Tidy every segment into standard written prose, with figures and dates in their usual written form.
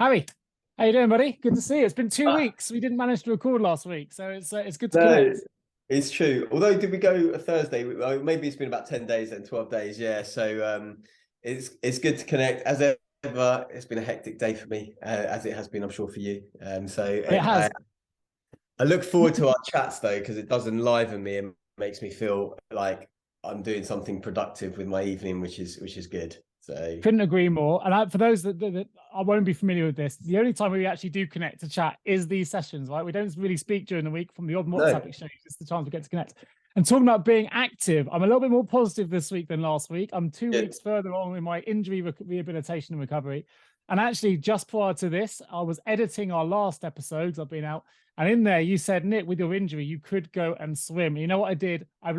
Harry, how you doing, buddy? Good to see you. It's been 2 weeks. We didn't manage to record last week, so it's good to No, connect. it's true. Although, did we go a Thursday? Maybe it's been about 10 days and 12 days. Yeah. So it's good to connect. As ever, it's been a hectic day for me, as it has been, I'm sure, for you. It has. I look forward to our chats though, because it does enliven me and makes me feel like I'm doing something productive with my evening, which is good. So Couldn't agree more. And for those that I won't be familiar with this, the only time we actually do connect to chat is these sessions, right? We don't really speak during the week from the odd WhatsApp exchange. It's the time we get to connect. And talking about being active, I'm a little bit more positive this week than last week. I'm 2 weeks further on in my injury rehabilitation and recovery. And actually, just prior to this, I was editing our last episodes. I've been out. And in there, you said, Nick, with your injury, you could go and swim. You know what I did? I've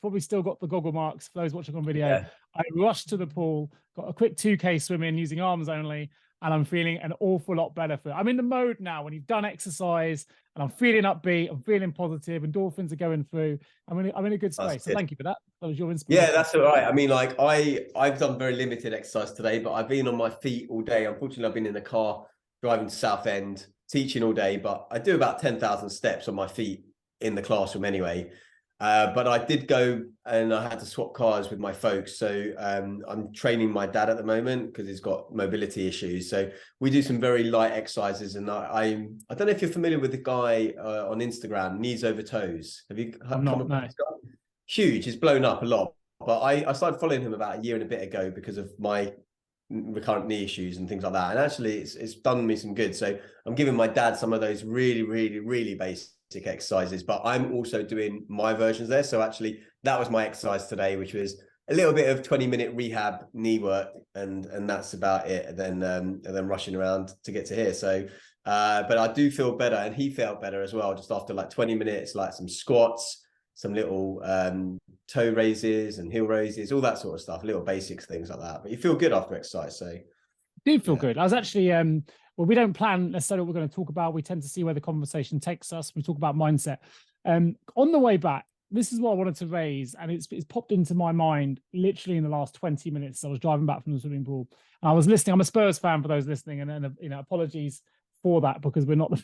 probably still got the goggle marks for those watching on video. Yeah. I rushed to the pool, got a quick 2K swim in using arms only, and I'm feeling an awful lot better for it. I'm in the mode now when you've done exercise, and I'm feeling upbeat, I'm feeling positive, endorphins are going through. I'm in a good space. So thank you for that. That was your inspiration. Yeah, that's all right. I mean, like I've done very limited exercise today, but I've been on my feet all day. Unfortunately, I've been in the car driving to Southend, teaching all day, but I do about 10,000 steps on my feet in the classroom anyway. But I did go and I had to swap cars with my folks. So I'm training my dad at the moment because he's got mobility issues. So we do some very light exercises. And I don't know if you're familiar with the guy on Instagram, Knees Over Toes. Have you come across this guy? Huge. He's blown up a lot. But I started following him about a year and a bit ago because of my recurrent knee issues and things like that. And actually it's done me some good. So I'm giving my dad some of those really, really, really basic exercises, but I'm also doing my versions there. So actually that was my exercise today, which was a little bit of 20-minute rehab knee work, and that's about it. And then rushing around to get to here. So but I do feel better, and he felt better as well, just after like 20 minutes, like some squats, some little toe raises and heel raises, all that sort of stuff, little basics, things like that. But you feel good after exercise. So do feel good. I was actually well, we don't plan necessarily what we're going to talk about. We tend to see where the conversation takes us. We talk about mindset. On the way back, this is what I wanted to raise, and it's popped into my mind literally in the last 20 minutes. I was driving back from the swimming pool, and I was listening. I'm a Spurs fan for those listening, and you know, apologies for that because we're not the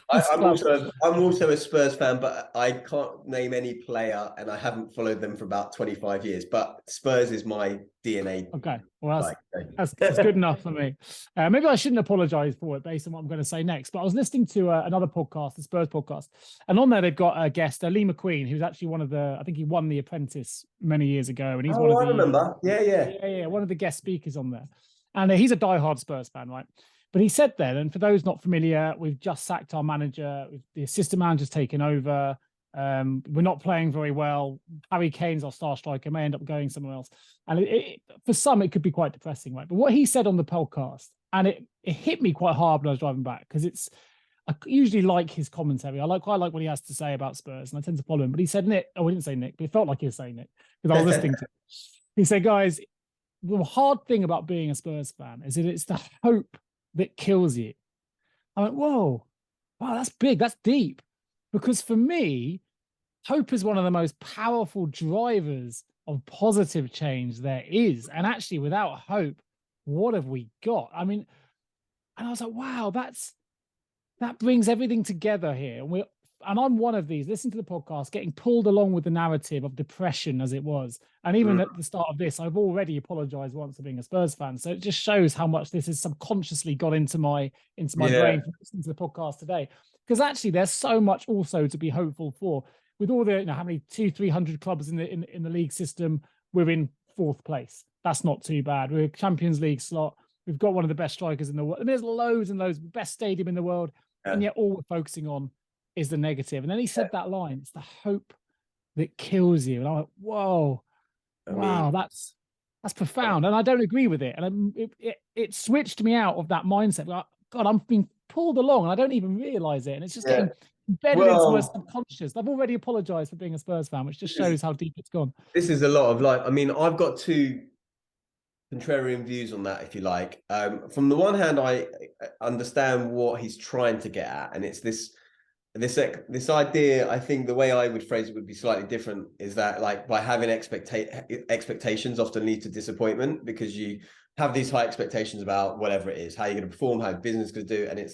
I'm also a Spurs fan, but I can't name any player, and I haven't followed them for about 25 years. But Spurs is my DNA. Okay, well that's good enough for me. Maybe I shouldn't apologize for it based on what I'm going to say next. But I was listening to another podcast, the Spurs podcast, and on there they've got a guest, Lee McQueen, who's actually one of the, I think he won The Apprentice many years ago, and he's one of the. I remember. Yeah, one of the guest speakers on there, and he's a diehard Spurs fan, right? But he said then, and for those not familiar, we've just sacked our manager. The assistant manager's taken over. We're not playing very well. Harry Kane's our star striker, may end up going somewhere else. And for some, it could be quite depressing, right? But what he said on the podcast, and it hit me quite hard when I was driving back, because I usually like his commentary. I quite like what he has to say about Spurs, and I tend to follow him. But he said Nick, he didn't say Nick, but it felt like he was saying Nick, because I was listening to it. He said, guys, the hard thing about being a Spurs fan is that it's the hope that kills you. I went, whoa, wow, that's big, that's deep. Because for me, hope is one of the most powerful drivers of positive change there is. And actually, without hope, what have we got? I mean, and I was like, wow, that brings everything together here. And I'm one of these, listen to the podcast, getting pulled along with the narrative of depression as it was. And even at the start of this, I've already apologized once for being a Spurs fan. So it just shows how much this has subconsciously got into my brain from listening to the podcast today. Because actually there's so much also to be hopeful for. With all the, how many 200-300 clubs in the league system, we're in 4th place. That's not too bad. We're a Champions League slot. We've got one of the best strikers in the world. I mean, there's loads and loads, best stadium in the world. Yeah. And yet all we're focusing on is the negative. And then he said that line, it's the hope that kills you. And I'm like, whoa, wow, that's profound. And I don't agree with it. And it switched me out of that mindset. Like, God, I'm being pulled along and I don't even realize it. And it's just getting embedded into my subconscious. I've already apologized for being a Spurs fan, which just shows how deep it's gone. This is a lot of like, I mean, I've got two contrarian views on that, if you like. From the one hand, I understand what he's trying to get at. And it's this idea, I think the way I would phrase it would be slightly different, is that like by having expectations often lead to disappointment, because you have these high expectations about whatever it is, how you're going to perform, how your business is going to do.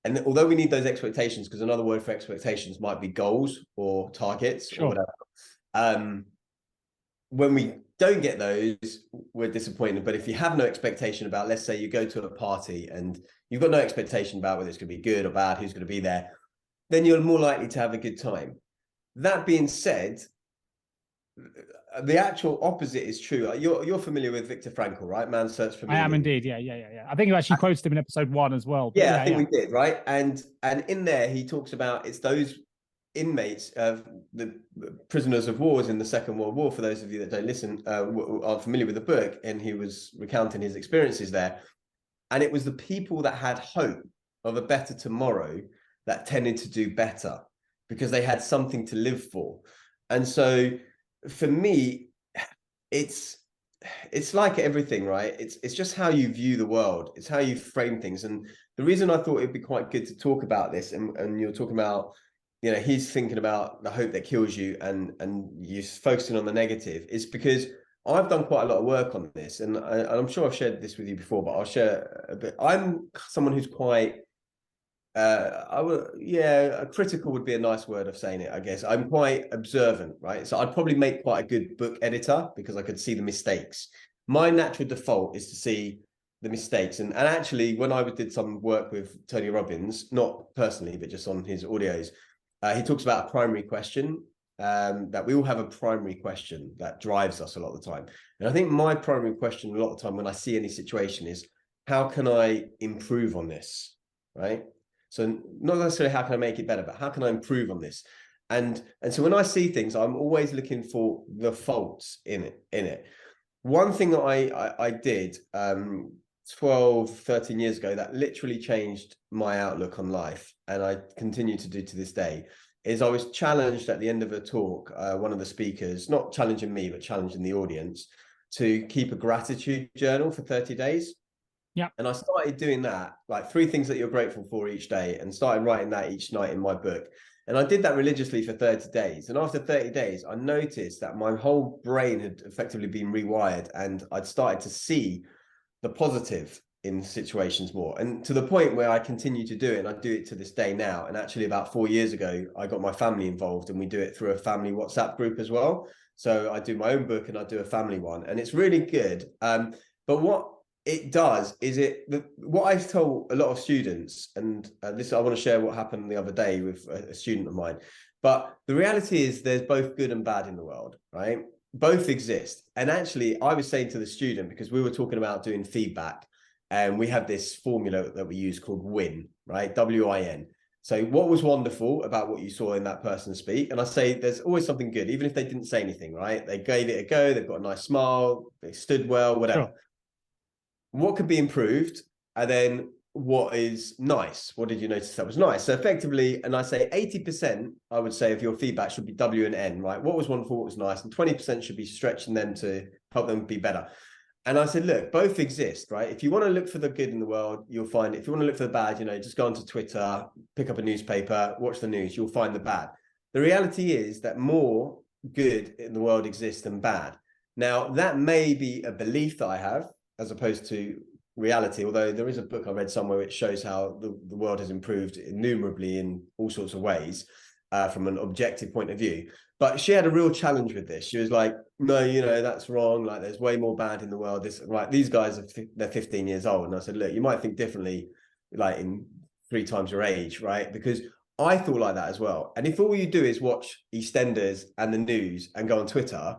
And although we need those expectations, because another word for expectations might be goals or targets or whatever. When we don't get those, we're disappointed. But if you have no expectation about, let's say you go to a party and you've got no expectation about whether it's going to be good or bad, who's going to be there, then you're more likely to have a good time. That being said, the actual opposite is true. You're familiar with Viktor Frankl, right? Man's Search for Meaning. I am indeed. Yeah. I think you actually quoted him in episode 1 as well. Yeah, I think we did, right? And in there, he talks about it's those inmates of the prisoners of wars in the Second World War. For those of you that don't listen, aren't familiar with the book, and he was recounting his experiences there. And it was the people that had hope of a better tomorrow that tended to do better because they had something to live for. And so for me, it's like everything, right? It's just how you view the world. It's how you frame things. And the reason I thought it'd be quite good to talk about this, and you're talking about, you know, he's thinking about the hope that kills you and you're focusing on the negative, is because I've done quite a lot of work on this, and I'm sure I've shared this with you before, but I'll share a bit. I'm someone who's quite, critical would be a nice word of saying it, I guess. I'm quite observant, right? So I'd probably make quite a good book editor because I could see the mistakes. My natural default is to see the mistakes. And actually, when I did some work with Tony Robbins, not personally, but just on his audios, he talks about a primary question, that we all have a primary question that drives us a lot of the time. And I think my primary question a lot of the time when I see any situation is, how can I improve on this, right? So not necessarily how can I make it better, but how can I improve on this? And so when I see things, I'm always looking for the faults in it. One thing that I did 12, 13 years ago that literally changed my outlook on life, and I continue to do to this day, is I was challenged at the end of a talk, one of the speakers, not challenging me, but challenging the audience, to keep a gratitude journal for 30 days. Yeah. And I started doing that, like 3 things that you're grateful for each day, and started writing that each night in my book. And I did that religiously for 30 days. And after 30 days, I noticed that my whole brain had effectively been rewired, and I'd started to see the positive in situations more. And to the point where I continue to do it, and I do it to this day now. And actually about 4 years ago, I got my family involved, and we do it through a family WhatsApp group as well. So I do my own book and I do a family one, and it's really good. But what it does is what I told a lot of students, and this, I want to share what happened the other day with a student of mine. But the reality is there's both good and bad in the world, right? Both exist. And actually, I was saying to the student, because we were talking about doing feedback, and we have this formula that we use called WIN, right? WIN. So what was wonderful about what you saw in that person speak? And I say there's always something good, even if they didn't say anything, right? They gave it a go, they've got a nice smile, they stood well, whatever. Sure. What could be improved? And then what is nice? What did you notice that was nice? So effectively, and I say 80%, I would say, of your feedback should be W and N, right? What was wonderful, what was nice? And 20% should be stretching them to help them be better. And I said, look, both exist, right? If you want to look for the good in the world, you'll find it. If you want to look for the bad, you know, just go onto Twitter, pick up a newspaper, watch the news, you'll find the bad. The reality is that more good in the world exists than bad. Now, that may be a belief that I have, as opposed to reality, although there is a book I read somewhere which shows how the world has improved innumerably in all sorts of ways, from an objective point of view. But she had a real challenge with this. She was like, no, you know, that's wrong. Like, there's way more bad in the world. This, right, these guys, they're 15 years old. And I said, look, you might think differently, like in 3 times your age, right? Because I thought like that as well. And if all you do is watch EastEnders and the news and go on Twitter,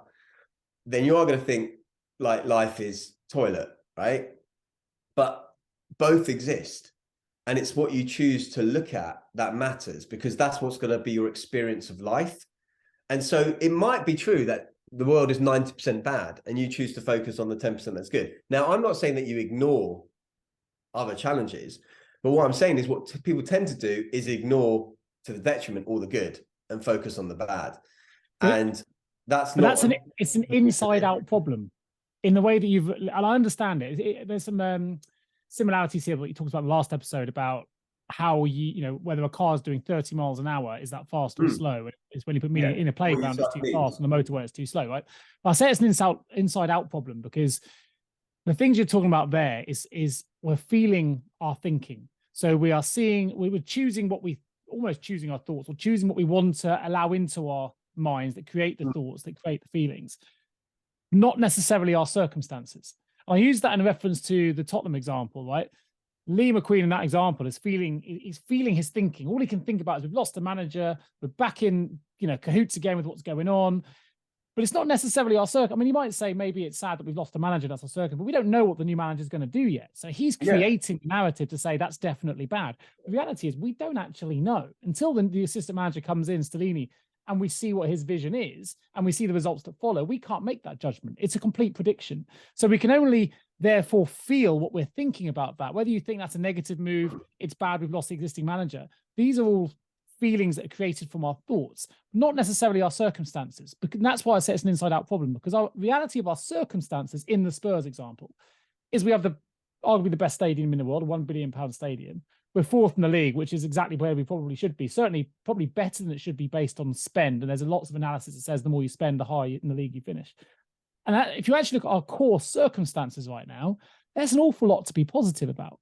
then you are going to think like life is toilet, right? But both exist. And it's what you choose to look at that matters, because that's what's going to be your experience of life. And so it might be true that the world is 90% bad and you choose to focus on the 10% that's good. Now, I'm not saying that you ignore other challenges, but what I'm saying is what people tend to do is ignore to the detriment all the good and focus on the bad. And it's an inside out problem in the way that and I understand it. There's some similarities here, what you talked about in the last episode about how you know, whether a car is doing 30 miles an hour, is that fast or slow? It's when you put me in a playground, it's too fast, on the motorway, it's too slow, right? But I say it's an inside out problem because The things you're talking about there is we're feeling our thinking. So we are seeing, we were choosing almost choosing our thoughts, or choosing what we want to allow into our minds that create the thoughts, that create the feelings, not necessarily our circumstances. I use that in reference to the Tottenham example, right? Lee McQueen in that example is feeling his thinking. All he can think about is we've lost a manager, we're back in, cahoots again with what's going on. But it's not necessarily our circle. I mean, you might say maybe it's sad that we've lost a manager, that's our circle, but we don't know what the new manager is going to do yet. So he's creating a narrative to say that's definitely bad. The reality is we don't actually know until the assistant manager comes in, Stellini, and we see what his vision is and we see the results that follow. We can't make that judgment. It's a complete prediction. So we can only therefore feel what we're thinking about that. Whether you think that's a negative move, it's bad, we've lost the existing manager. These are all feelings that are created from our thoughts, not necessarily our circumstances. Because that's why I say it's an inside out problem, because our reality of our circumstances in the Spurs example is we have arguably the best stadium in the world, a £1 billion stadium. We're fourth in the league, which is exactly where we probably should be. Certainly probably better than it should be based on spend. And there's lots of analysis that says the more you spend, the higher in the league you finish. And if you actually look at our core circumstances right now, there's an awful lot to be positive about.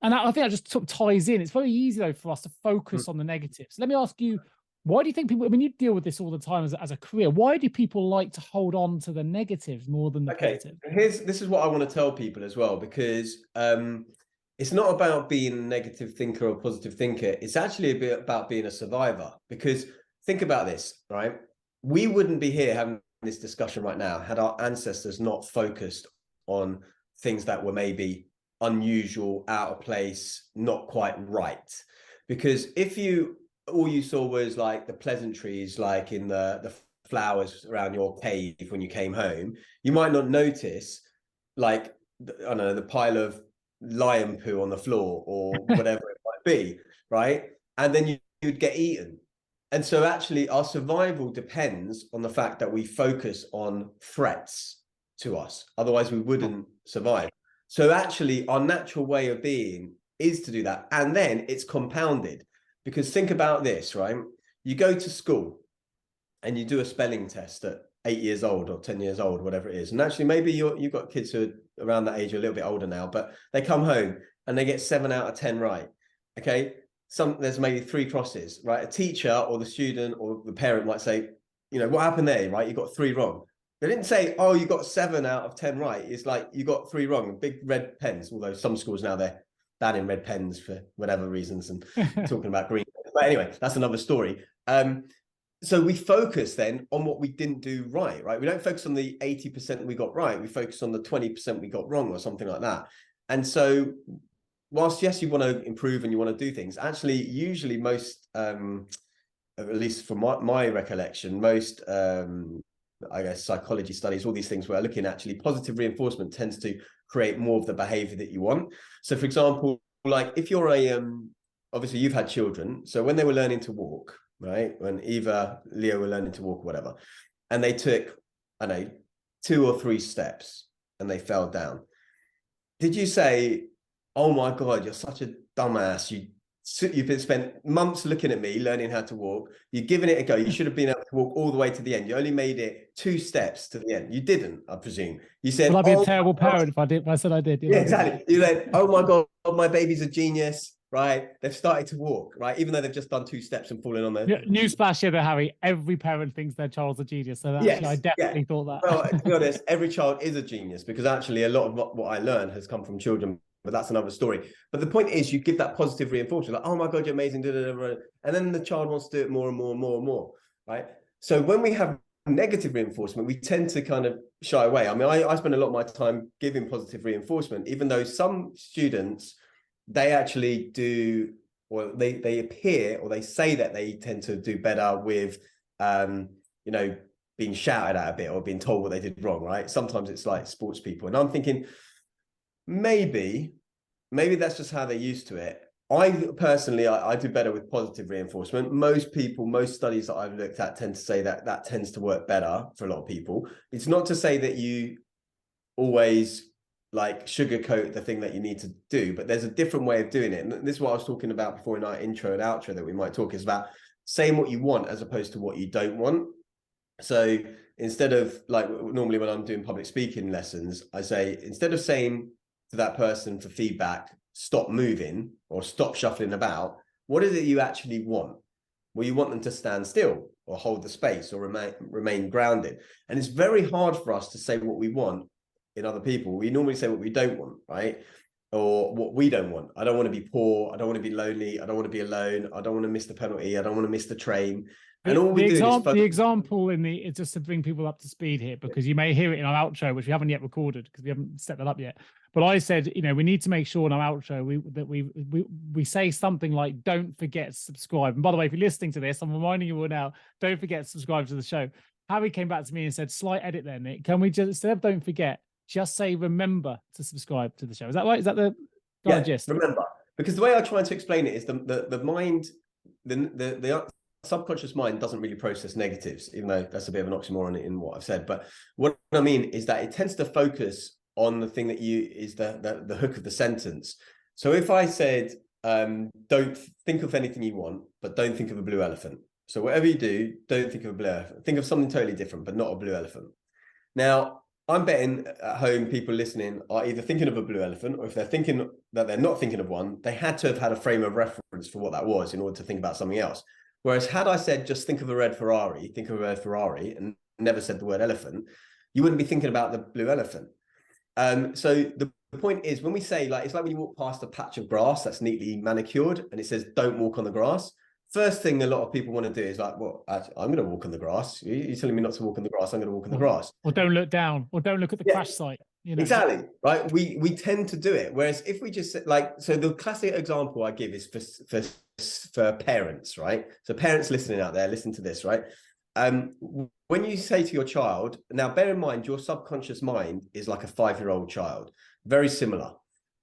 And I think that just sort of ties in. It's very easy, though, for us to focus on the negatives. Let me ask you, why do you think people, I mean, you deal with this all the time as a career. Why do people like to hold on to the negatives more than the positive? This is what I want to tell people as well, because it's not about being a negative thinker or positive thinker. It's actually a bit about being a survivor. Because think about this, right? We wouldn't be here having this discussion right now had our ancestors not focused on things that were maybe unusual, out of place, not quite right. Because if all you saw was like the pleasantries, like in the flowers around your cave when you came home, you might not notice, like, I don't know, the pile of lion poo on the floor or whatever it might be, right? And then you'd get eaten. And so actually our survival depends on the fact that we focus on threats to us. Otherwise we wouldn't survive. So actually our natural way of being is to do that. And then it's compounded, because think about this, right? You go to school and you do a spelling test at 8 years old or 10 years old, whatever it is. And actually maybe you've got kids who are around that age, a little bit older now, but they come home and they get 7 out of 10 right. Okay. There's maybe 3 crosses, right? A teacher or the student or the parent might say, what happened there, right? You got 3 wrong. They didn't say, oh, you got 7 out of 10 right. It's like you got 3 wrong. Big red pens, although some schools now they're banning red pens for whatever reasons and talking about green. But anyway, that's another story. So we focus then on what we didn't do right? We don't focus on the 80% we got right. We focus on the 20% we got wrong or something like that. And so whilst, yes, you want to improve and you want to do things, actually, usually most, at least from my recollection, most, I guess, psychology studies, all these things we're looking at, actually positive reinforcement tends to create more of the behavior that you want. So for example, like if you're obviously you've had children. So when they were learning to walk, right? When Eva, Leo were learning to walk or whatever, and they took, I don't know, 2 or 3 steps and they fell down. Did you say, oh my God, you're such a dumbass. You've been spent months looking at me, learning how to walk. You've given it a go. You should have been able to walk all the way to the end. You only made it 2 steps to the end. You didn't, I presume. You said, well, I'd be a terrible parent if I did. If I said I did. Yeah, exactly. You said, oh my God, my baby's a genius, right? They've started to walk, right? Even though they've just done 2 steps and fallen on their... Newsflash here, Harry. Every parent thinks their child's a genius. So actually, I definitely thought that. Well, to be honest, every child is a genius, because actually a lot of what I learned has come from children. But that's another story. But the point is, you give that positive reinforcement, like, oh my God, you're amazing, and then the child wants to do it more and more and more and more, right? So when we have negative reinforcement, we tend to kind of shy away. I mean, I spend a lot of my time giving positive reinforcement, even though some students, they actually do, or they appear, or they say that they tend to do better with, being shouted at a bit or being told what they did wrong, right? Sometimes it's like sports people. And I'm thinking, maybe that's just how they're used to it. I personally do better with positive reinforcement. Most people, most studies that I've looked at tend to say that tends to work better for a lot of people. It's not to say that you always like sugarcoat the thing that you need to do, but there's a different way of doing it. And this is what I was talking about before in our intro and outro that we might talk, is about saying what you want as opposed to what you don't want. So instead of, like, normally when I'm doing public speaking lessons, I say, instead of saying to that person for feedback, stop moving or stop shuffling about, what is it you actually want? Well, you want them to stand still or hold the space or remain grounded. And it's very hard for us to say what we want in other people. We normally say what we don't want, right? Or what we don't want. I don't want to be poor. I don't want to be lonely. I don't want to be alone. I don't want to miss the penalty. I don't want to miss the train. And all we're doing is the example in the, it's just to bring people up to speed here, because you may hear it in our outro, which we haven't yet recorded because we haven't set that up yet. But I said, you know, we need to make sure in our outro we say something like, don't forget to subscribe. And by the way, if you're listening to this, I'm reminding you all now, don't forget to subscribe to the show. Harry came back to me and said, slight edit there, Nick. Can we just, instead of don't forget, just say remember to subscribe to the show? Is that right? Is that the gist? Remember. Because the way I try to explain it is the mind, the subconscious mind doesn't really process negatives, even though that's a bit of an oxymoron in what I've said. But what I mean is that it tends to focus on the thing that is the hook of the sentence. So if I said, don't think of anything you want, but don't think of a blue elephant. So whatever you do, don't think of a blue elephant. Think of something totally different, but not a blue elephant. Now, I'm betting at home people listening are either thinking of a blue elephant, or if they're thinking that they're not thinking of one, they had to have had a frame of reference for what that was in order to think about something else. Whereas had I said, just think of a red Ferrari, think of a red Ferrari, and never said the word elephant, you wouldn't be thinking about the blue elephant. So the point is, when we say, like, it's like when you walk past a patch of grass that's neatly manicured and it says, don't walk on the grass. First thing a lot of people want to do is like, well, I'm going to walk on the grass. You're telling me not to walk on the grass. I'm going to walk on the grass. Or don't look down, or don't look at the crash site. You know? Exactly, right? We tend to do it. Whereas if we just, like, so the classic example I give is for parents, right? So parents listening out there, listen to this, right? When you say to your child, now bear in mind, your subconscious mind is like a 5-year-old child, very similar.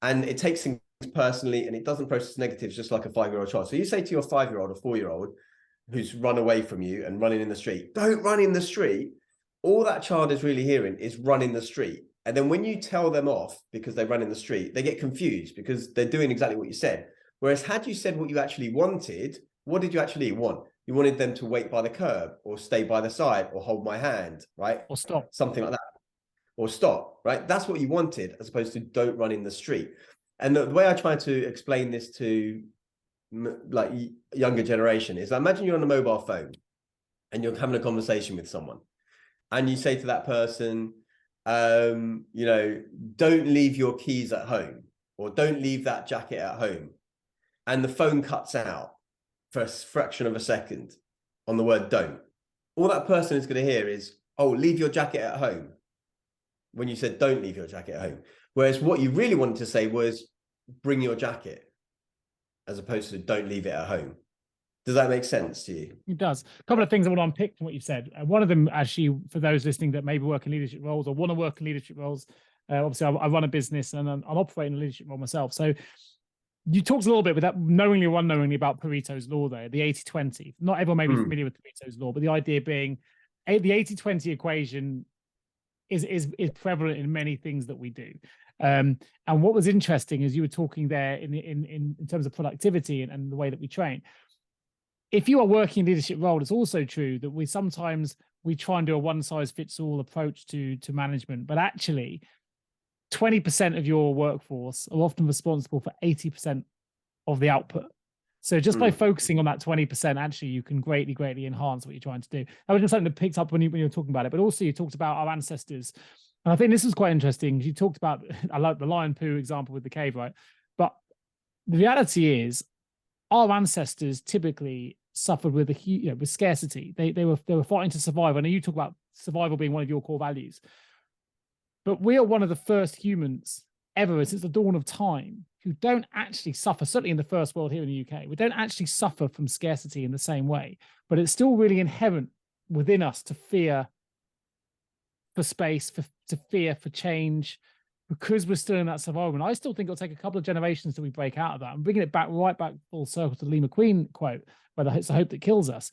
And it takes things personally and it doesn't process negatives just like a 5-year-old child. So you say to your 5-year-old or 4-year-old who's run away from you and running in the street, don't run in the street. All that child is really hearing is run in the street. And then when you tell them off because they run in the street, they get confused because they're doing exactly what you said. Whereas had you said what you actually wanted, what did you actually want? You wanted them to wait by the curb or stay by the side or hold my hand, right? Or stop. Something like that. Or stop, right? That's what you wanted, as opposed to don't run in the street. And the way I try to explain this to, like, younger generation is, imagine you're on a mobile phone and you're having a conversation with someone and you say to that person, you know, don't leave your keys at home, or don't leave that jacket at home. And the phone cuts out for a fraction of a second on the word don't. All that person is going to hear is, oh, leave your jacket at home, when you said don't leave your jacket at home. Whereas what you really wanted to say was bring your jacket, as opposed to don't leave it at home. Does that make sense to you? It does. A couple of things I want to unpick from what you've said. One of them, actually, for those listening that maybe work in leadership roles or want to work in leadership roles, obviously I run a business and I'm operating a leadership role myself. So you talked a little bit without knowingly or unknowingly about Pareto's law there, the 80-20. Not everyone may be familiar with Pareto's law, but the idea being the 80-20 equation is prevalent in many things that we do. And what was interesting is you were talking there in terms of productivity and the way that we train. If you are working in a leadership role, it's also true that we sometimes try and do a one-size-fits-all approach to management, but actually 20% of your workforce are often responsible for 80% of the output. So just by focusing on that 20%, actually, you can greatly enhance what you're trying to do. That was just something that picked up when you were talking about it, but also you talked about our ancestors. And I think this was quite interesting. You talked about, I like the lion poo example with the cave, right? But the reality is our ancestors typically suffered with with scarcity. They were fighting to survive. I know you talk about survival being one of your core values, but we are one of the first humans ever since the dawn of time who don't actually suffer, certainly in the first world here in the UK, we don't actually suffer from scarcity in the same way, but it's still really inherent within us to fear for space, to fear for change, because we're still in that survival. And I still think it'll take a couple of generations till we break out of that. I'm bringing it right back full circle to Lee McQueen quote, where it's the hope that kills us.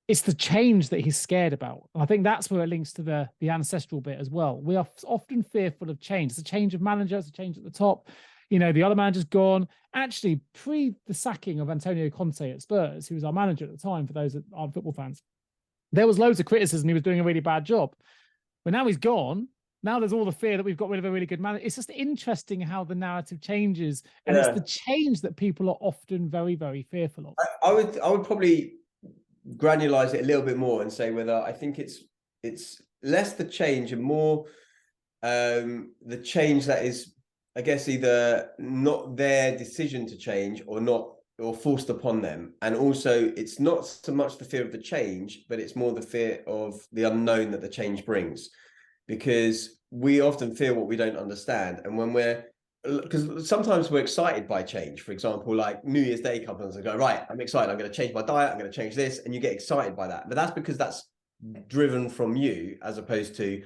It's the change that he's scared about. And I think that's where it links to the ancestral bit as well. We are often fearful of change. It's a change of manager, it's a change at the top. You know, the other manager's gone. Actually, pre the sacking of Antonio Conte at Spurs, who was our manager at the time, for those that aren't football fans, There was loads of criticism. He was doing a really bad job. But now he's gone. Now there's all the fear that we've got rid of a really good manager. It's just interesting how the narrative changes. And it's the change that people are often very, very fearful of. I would probably granularize it a little bit more and say whether I think it's less the change and more the change that is, I guess, either not their decision to change or not, or forced upon them. And also it's not so much the fear of the change, but it's more the fear of the unknown that the change brings, because we often fear what we don't understand. And when because sometimes we're excited by change, for example, like New Year's Day comes and go, right, I'm excited, I'm going to change my diet, I'm going to change this, and you get excited by that. But that's because that's driven from you, as opposed to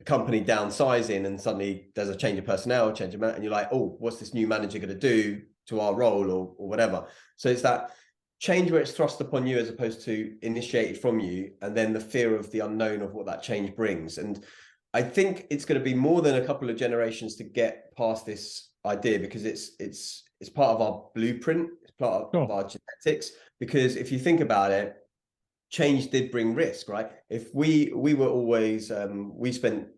a company downsizing and suddenly there's a change of personnel, change of and you're like, oh, what's this new manager going to do to our role, or whatever. So it's that change where it's thrust upon you as opposed to initiated from you, and then the fear of the unknown of what that change brings. And I think it's going to be more than a couple of generations to get past this idea, because it's part of our blueprint, it's part of our genetics. Because if you think about it, change did bring risk, right? If we were always we spent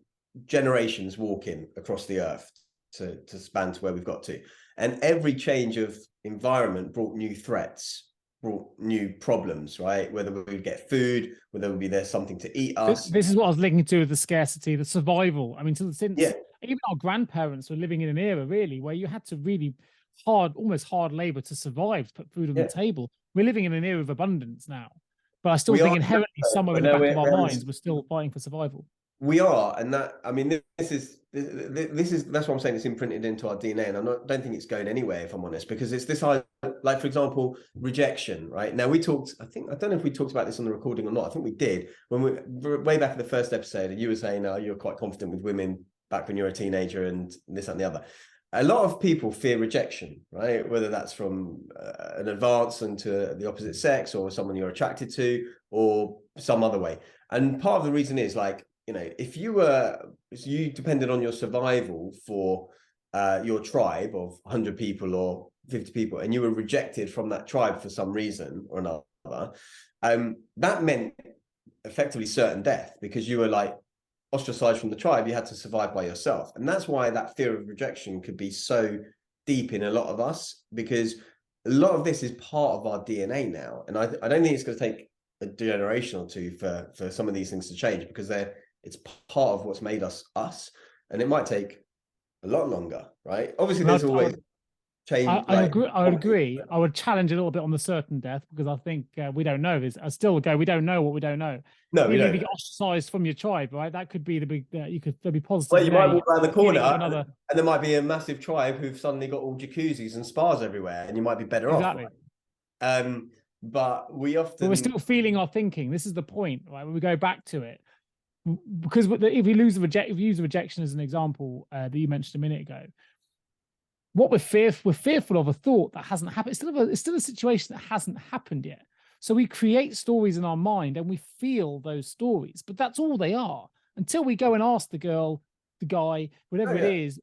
generations walking across the earth to span to where we've got to, and every change of environment brought new threats, brought new problems, right? Whether we would get food, whether there's something to eat us. This is what I was linking to with the scarcity, the survival. I mean, since even our grandparents were living in an era really where you had to really almost hard labor to survive, to put food on the table. We're living in an era of abundance now, but I still think inherently somewhere in the back of our minds, we're still fighting for survival. We are, and that, I mean, this is that's what I'm saying. It's imprinted into our DNA, and don't think it's going anywhere, if I'm honest, because it's this, like, for example, rejection. Right now, we talked. I don't know if we talked about this on the recording or not. I think we did when we way back in the first episode, and you were saying, you're quite confident with women back when you were a teenager, and this and the other. A lot of people fear rejection, right? Whether that's from an advance into the opposite sex, or someone you're attracted to, or some other way. And part of the reason is, like, if you depended on your survival for your tribe of 100 people or 50 people, and you were rejected from that tribe for some reason or another, that meant effectively certain death, because you were like ostracized from the tribe. You had to survive by yourself. And that's why that fear of rejection could be so deep in a lot of us, because a lot of this is part of our DNA now. And I don't think it's going to take a generation or two for some of these things to change, because it's part of what's made us, and it might take a lot longer, right? Obviously, there's always change. I would agree. I would challenge a little bit on the certain death, because I think we don't know this. I still go, we don't know what we don't know. No, we don't. Get ostracized from your tribe, right? That could be the big. There'll be positive. Well, you might walk around the corner, and there might be a massive tribe who've suddenly got all jacuzzis and spas everywhere, and you might be better off. Right? But we're still feeling our thinking. This is the point, right? When we go back to it. Because if we use the rejection as an example that you mentioned a minute ago, what we're fearful of a thought that hasn't happened. It's still a situation that hasn't happened yet. So we create stories in our mind and we feel those stories, but that's all they are until we go and ask the girl, the guy, whatever it is,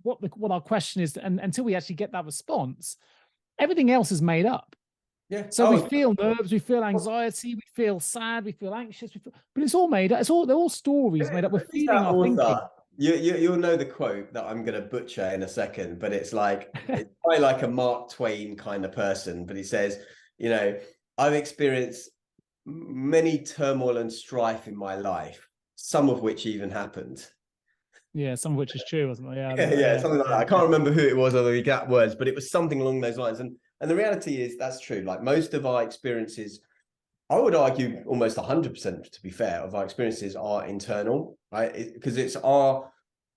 what our question is, and until we actually get that response, everything else is made up. Yeah. So we feel nerves, we feel anxiety, we feel sad, we feel anxious, but it's all made up. They're all stories made up. We're feeling our thinking. You'll know the quote that I'm going to butcher in a second, but it's like it's quite like a Mark Twain kind of person. But he says, I've experienced many turmoil and strife in my life, some of which even happened. Yeah, some of which is true, wasn't it? Yeah, something like that. I can't remember who it was or the exact words, but it was something along those lines. And the reality is that's true. Like, most of our experiences, I would argue almost 100%, to be fair, of our experiences are internal, right? Because it's our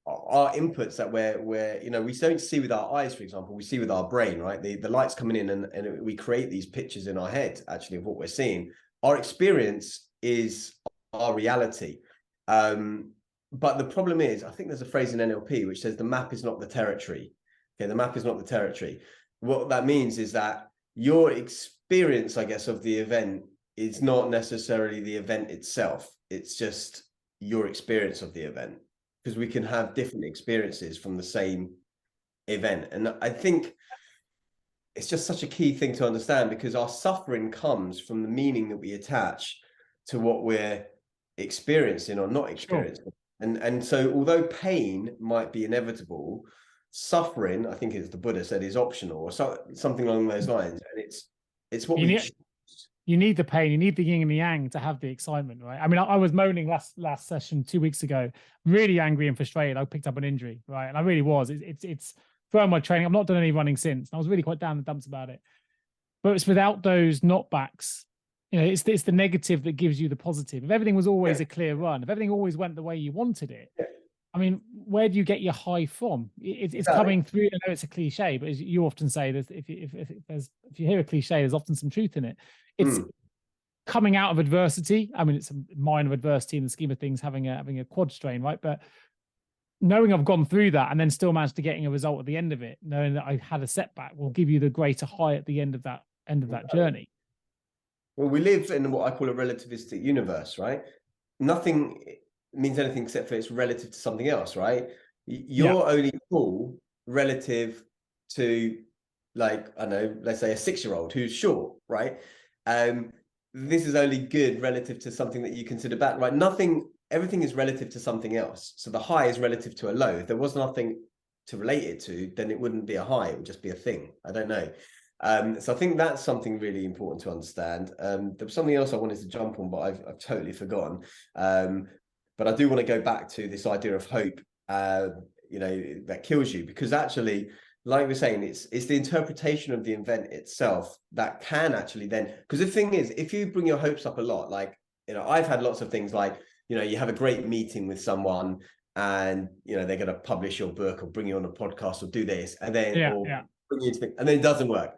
inputs that we don't see with our eyes, for example, we see with our brain, right? The light's coming in and we create these pictures in our head, actually, of what we're seeing. Our experience is our reality. But the problem is, I think there's a phrase in NLP which says the map is not the territory. Okay, the map is not the territory. What that means is that your experience, I guess, of the event is not necessarily the event itself. It's just your experience of the event, because we can have different experiences from the same event. And I think it's just such a key thing to understand, because our suffering comes from the meaning that we attach to what we're experiencing or not experiencing. Sure. And so although pain might be inevitable, suffering, I think it's the Buddha said, is optional, or something along those lines. And it's what You we need, you need the pain, you need the yin and the yang to have the excitement, right? I mean, I was moaning last session 2 weeks ago, really angry and frustrated. I picked up an injury, right? And I really was. It's throughout my training. I've not done any running since. I was really quite down in the dumps about it. But it's without those knockbacks, it's the negative that gives you the positive. If everything was always a clear run, if everything always went the way you wanted it, I mean, where do you get your high from? It's coming through. I know it's a cliche, but as you often say, if you hear a cliche, there's often some truth in it. It's coming out of adversity. I mean, it's a minor adversity in the scheme of things, having a quad strain, right? But knowing I've gone through that and then still managed to getting a result at the end of it, knowing that I had a setback, will give you the greater high at the end of that journey. Well, we live in what I call a relativistic universe, right? Nothing means anything except for it's relative to something else, right? You're only cool relative to, like, I don't know, let's say a 6-year-old who's short, right? This is only good relative to something that you consider bad, right? Everything is relative to something else. So the high is relative to a low. If there was nothing to relate it to, then it wouldn't be a high, it would just be a thing. I don't know. So I think that's something really important to understand. There was something else I wanted to jump on, but I've totally forgotten. But I do want to go back to this idea of hope, that kills you, because actually, like we're saying, it's the interpretation of the event itself that can actually then, because the thing is, if you bring your hopes up a lot, like, I've had lots of things like, you have a great meeting with someone and, they're going to publish your book or bring you on a podcast or do this, and then, bring you into things, and then it doesn't work.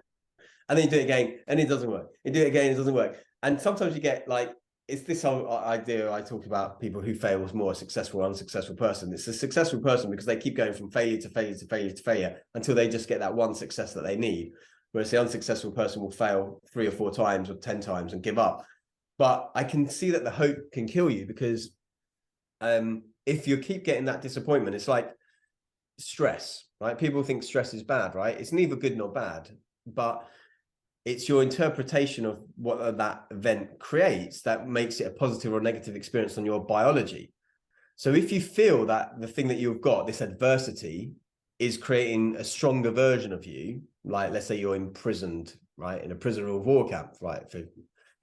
And then you do it again, and it doesn't work. You do it again, it doesn't work. And sometimes you get like, it's this whole idea I talk about, people who fail is more a successful or unsuccessful person. It's a successful person because they keep going from failure to failure to failure to failure until they just get that one success that they need. Whereas the unsuccessful person will fail 3 or 4 times or 10 times and give up. But I can see that the hope can kill you, because if you keep getting that disappointment, it's like stress, right? People think stress is bad, right? It's neither good nor bad, but it's your interpretation of what that event creates that makes it a positive or negative experience on your biology. So if you feel that the thing that you've got, this adversity, is creating a stronger version of you, like let's say you're imprisoned, right, in a prisoner of war camp, right? For,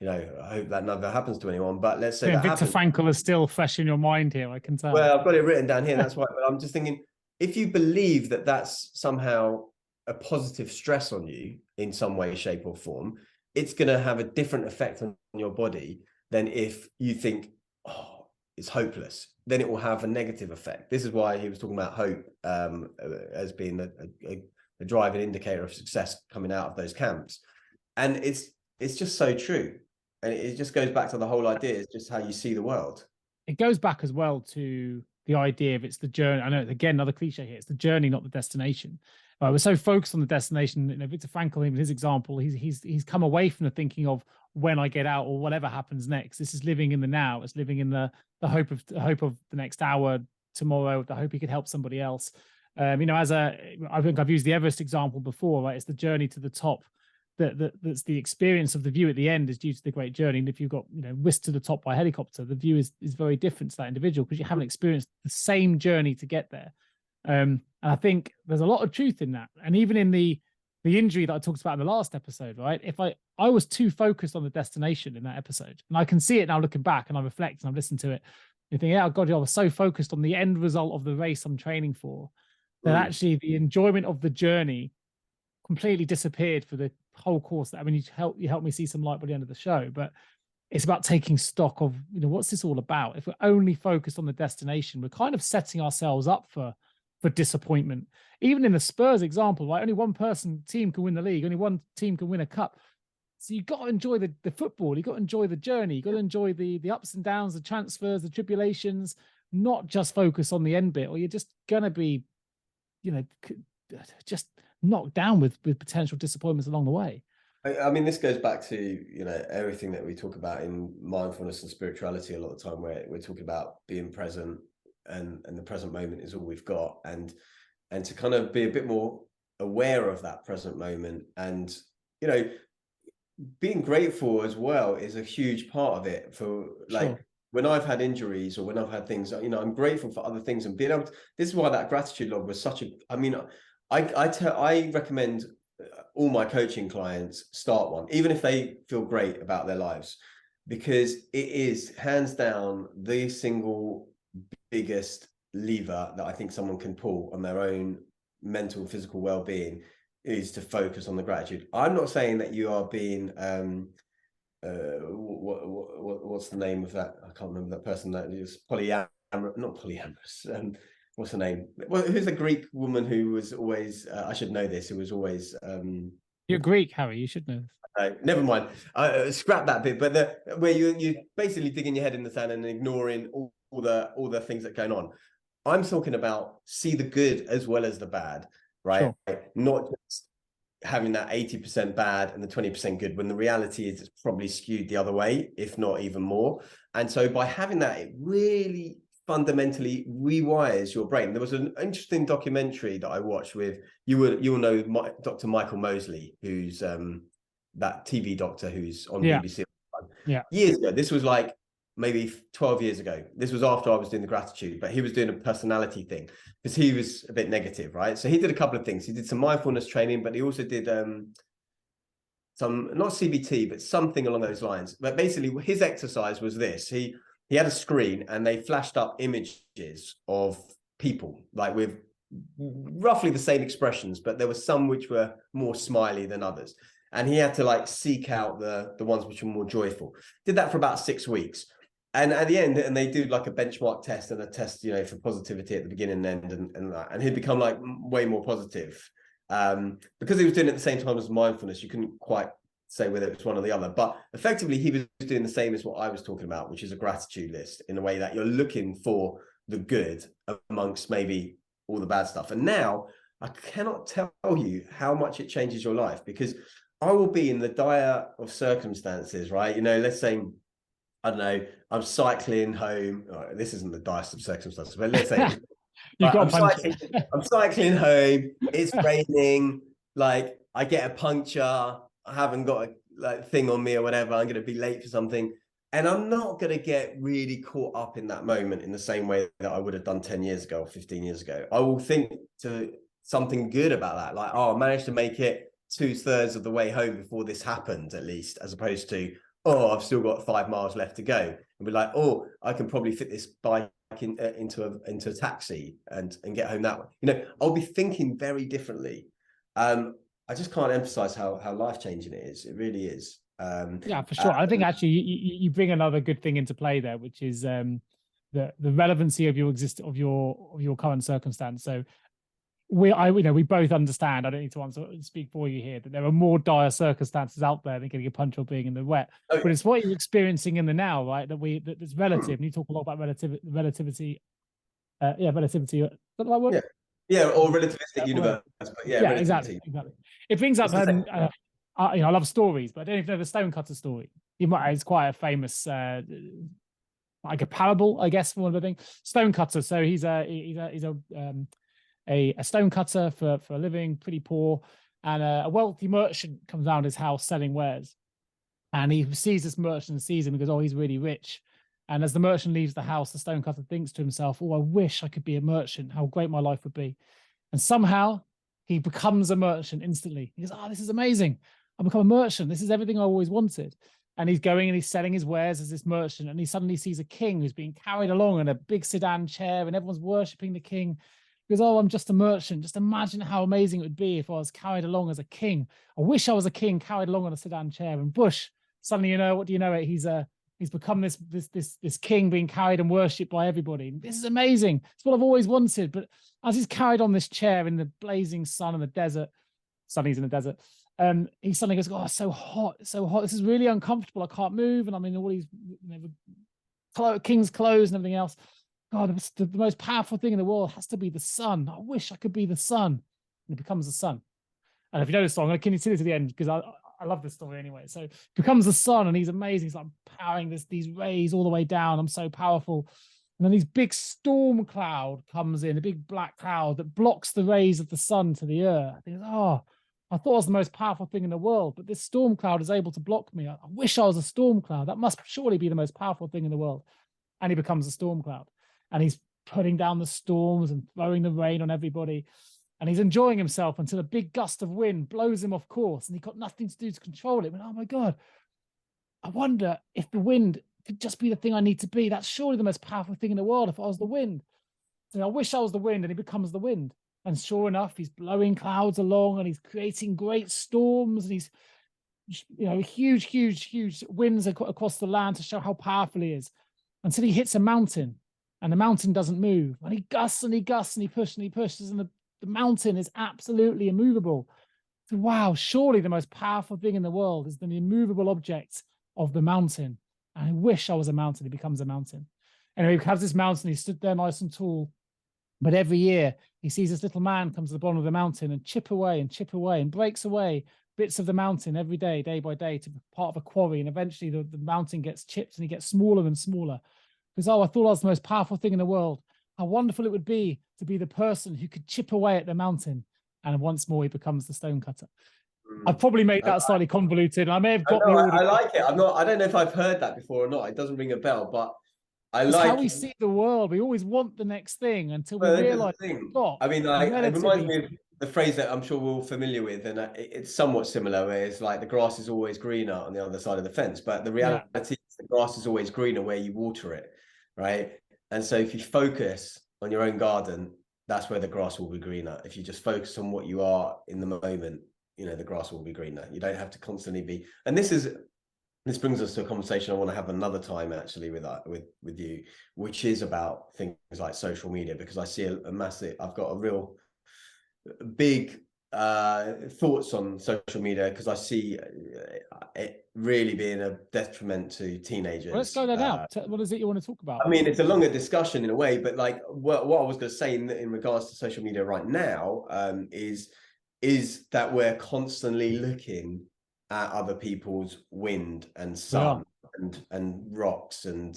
I hope that never happens to anyone, but let's say that Viktor happens. Frankl is still fresh in your mind here, I can tell. Well, I've got it written down here. That's why. But I'm just thinking, if you believe that that's somehow a positive stress on you in some way, shape, or form, it's going to have a different effect on your body than if you think, oh, it's hopeless. Then it will have a negative effect. This is why he was talking about hope as being a driving indicator of success coming out of those camps. And it's just so true. And it just goes back to the whole idea. It's just how you see the world. It goes back as well to the idea of it's the journey. I know, again, another cliche here. It's the journey, not the destination. We're so focused on the destination. Viktor Frankl, in his example, he's come away from the thinking of when I get out or whatever happens next. This is living in the now. It's living in the hope of the next hour, tomorrow, the hope he could help somebody else. I think I've used the Everest example before, right? It's the journey to the top. That's the experience of the view at the end is due to the great journey. And if you've got, whisked to the top by helicopter, the view is very different to that individual because you haven't experienced the same journey to get there. And I think there's a lot of truth in that. And even in the injury that I talked about in the last episode, right? If I was too focused on the destination in that episode, and I can see it now looking back and I reflect and I've listened to it, you think, yeah, God, I was so focused on the end result of the race I'm training for that actually the enjoyment of the journey completely disappeared for the whole course. I mean, you helped me see some light by the end of the show, but it's about taking stock of, what's this all about? If we're only focused on the destination, we're kind of setting ourselves up for disappointment. Even in the Spurs example, right? Only one team can win the league. Only one team can win a cup. So you've got to enjoy the football. You've got to enjoy the journey. You've got to enjoy the ups and downs, the transfers, the tribulations, not just focus on the end bit, or you're just going to be, just knocked down with potential disappointments along the way. I mean, this goes back to, everything that we talk about in mindfulness and spirituality a lot of the time, where we're talking about being present and the present moment is all we've got. And to kind of be a bit more aware of that present moment. And, being grateful as well is a huge part of it. For Sure. like when I've had injuries or when I've had things, you know, I'm grateful for other things and being able to, this is why that gratitude log was such a, I mean, I recommend all my coaching clients start one, even if they feel great about their lives, because it is hands down the single biggest lever that I think someone can pull on their own mental and physical well-being, is to focus on the gratitude. I'm not saying that you are being what's the name of that? I can't remember that person that is polyamorous, not polyamorous. What's the name? Well, who's the Greek woman who was always? I should know this. Who was always? You're Greek, Harry. You should know. Never mind. Scrap that bit. But where you basically digging your head in the sand and ignoring all the things that are going on. I'm talking about see the good as well as the bad, right? Sure. Not just having that 80% bad and the 20% good, when the reality is it's probably skewed the other way, if not even more. And so by having that, it really fundamentally rewires your brain. There was an interesting documentary that I watched with, you will know Dr. Michael Mosley, who's that TV doctor who's on BBC. Yeah. Years ago. This was like maybe 12 years ago. This was after I was doing the gratitude, but he was doing a personality thing because he was a bit negative, right? So he did a couple of things. He did some mindfulness training, but he also did some, not CBT, but something along those lines. But basically his exercise was this. He had a screen and they flashed up images of people like with roughly the same expressions, but there were some which were more smiley than others. And he had to like seek out the ones which were more joyful. Did that for about 6 weeks. And at the end, and they do like a benchmark test and a test, you know, for positivity at the beginning and end, and he'd become like way more positive. Because he was doing it at the same time as mindfulness, you couldn't quite say whether it was one or the other. But effectively, he was doing the same as what I was talking about, which is a gratitude list, in a way that you're looking for the good amongst maybe all the bad stuff. And now I cannot tell you how much it changes your life, because I will be in the dire of circumstances, right? You know, let's say, I don't know, I'm cycling home. Oh, this isn't the direst of circumstances, but let's say I'm cycling home. It's raining. Like I get a puncture. I haven't got a like thing on me or whatever. I'm going to be late for something. And I'm not going to get really caught up in that moment in the same way that I would have done 10 years ago or 15 years ago. I will think to something good about that. Like, oh, I managed to make it 2/3 of the way home before this happened, at least, as opposed to, oh, I've still got 5 miles left to go. And be like, oh, I can probably fit this bike into a taxi and get home that way. You know, I'll be thinking very differently. I just can't emphasize how life-changing it is. It really is. Yeah, for sure. I think actually you bring another good thing into play there, which is the relevancy of your current circumstance. So we both understand. I don't need to speak for you here, that there are more dire circumstances out there than getting a punch or being in the wet. Okay. But it's what you're experiencing in the now, right? That's relative. And you talk a lot about relativity. Relativity. Is that the right word? Yeah, or relativistic universe. But yeah, exactly. It brings up. I love stories, but I don't even know the stonecutter story. It's quite a famous, like a parable, I guess, for one of the things. Stonecutter. So he's a stonecutter for a living, pretty poor, and a wealthy merchant comes around his house selling wares, and he sees this merchant and sees him and goes, "Oh, he's really rich." And as the merchant leaves the house, the stonecutter thinks to himself, "Oh, I wish I could be a merchant. How great my life would be." And somehow he becomes a merchant instantly. He goes, "Oh, this is amazing. I've become a merchant. This is everything I always wanted." And he's going and he's selling his wares as this merchant. And he suddenly sees a king who's being carried along in a big sedan chair, and everyone's worshipping the king. He goes, "Oh, I'm just a merchant. Just imagine how amazing it would be if I was carried along as a king. I wish I was a king carried along on a sedan chair." And Bush, suddenly, what do you know it? He's become this king being carried and worshipped by everybody. This is amazing. It's what I've always wanted. But as he's carried on this chair in the blazing sun in the desert, suddenly he's in the desert, he suddenly goes, "Oh, it's so hot, it's so hot. This is really uncomfortable. I can't move, and I'm in all these king's clothes and everything else. God, the most powerful thing in the world has to be the sun. I wish I could be the sun." And he becomes the sun. And if you know the song, I'm going to continue to the end because I love this story anyway. So he becomes the sun, and he's amazing. He's like powering these rays all the way down. I'm so powerful. And then this big storm cloud comes in, a big black cloud that blocks the rays of the sun to the earth. He goes, "Oh, I thought I was the most powerful thing in the world, but this storm cloud is able to block me. I wish I was a storm cloud. That must surely be the most powerful thing in the world. And he becomes a storm cloud. And he's putting down the storms and throwing the rain on everybody. And he's enjoying himself until a big gust of wind blows him off course. And he got nothing to do to control it. But oh my God, I wonder if the wind could just be the thing I need to be. That's surely the most powerful thing in the world if I was the wind. So I wish I was the wind, and he becomes the wind. And sure enough, he's blowing clouds along and he's creating great storms, and he's, huge, huge, huge winds across the land to show how powerful he is, until he hits a mountain, and the mountain doesn't move. And he gusts and he gusts and he pushes and he pushes, and the mountain is absolutely immovable. So, wow, surely the most powerful thing in the world is the immovable object of the mountain. And I wish I was a mountain. He becomes a mountain. Anyway, he has this mountain. He stood there nice and tall. But every year he sees this little man come to the bottom of the mountain and chip away and breaks away bits of the mountain every day by day, to be part of a quarry. And eventually the mountain gets chipped and he gets smaller and smaller. Because, I thought I was the most powerful thing in the world. How wonderful it would be to be the person who could chip away at the mountain. And once more, he becomes the stonecutter. I've probably made that slightly convoluted. I may have got the order. I like it. I don't know if I've heard that before or not. It doesn't ring a bell, but it's how we see the world. We always want the next thing until we realize. It reminds me of the phrase that I'm sure we're all familiar with, and it's somewhat similar, where it's like the grass is always greener on the other side of the fence. But the reality is the grass is always greener where you water it, right? And so if you focus on your own garden, that's where the grass will be greener. If you just focus on what you are in the moment, the grass will be greener. You don't have to constantly be. And this brings us to a conversation I want to have another time, actually, with you, which is about things like social media, because I see I've got a real big thoughts on social media, because I see it really being a detriment to teenagers. Well, let's go there now. What is it you want to talk about? I mean, it's a longer discussion in a way, but like what I was going to say in regards to social media right now is that we're constantly looking at other people's wind and sun and rocks and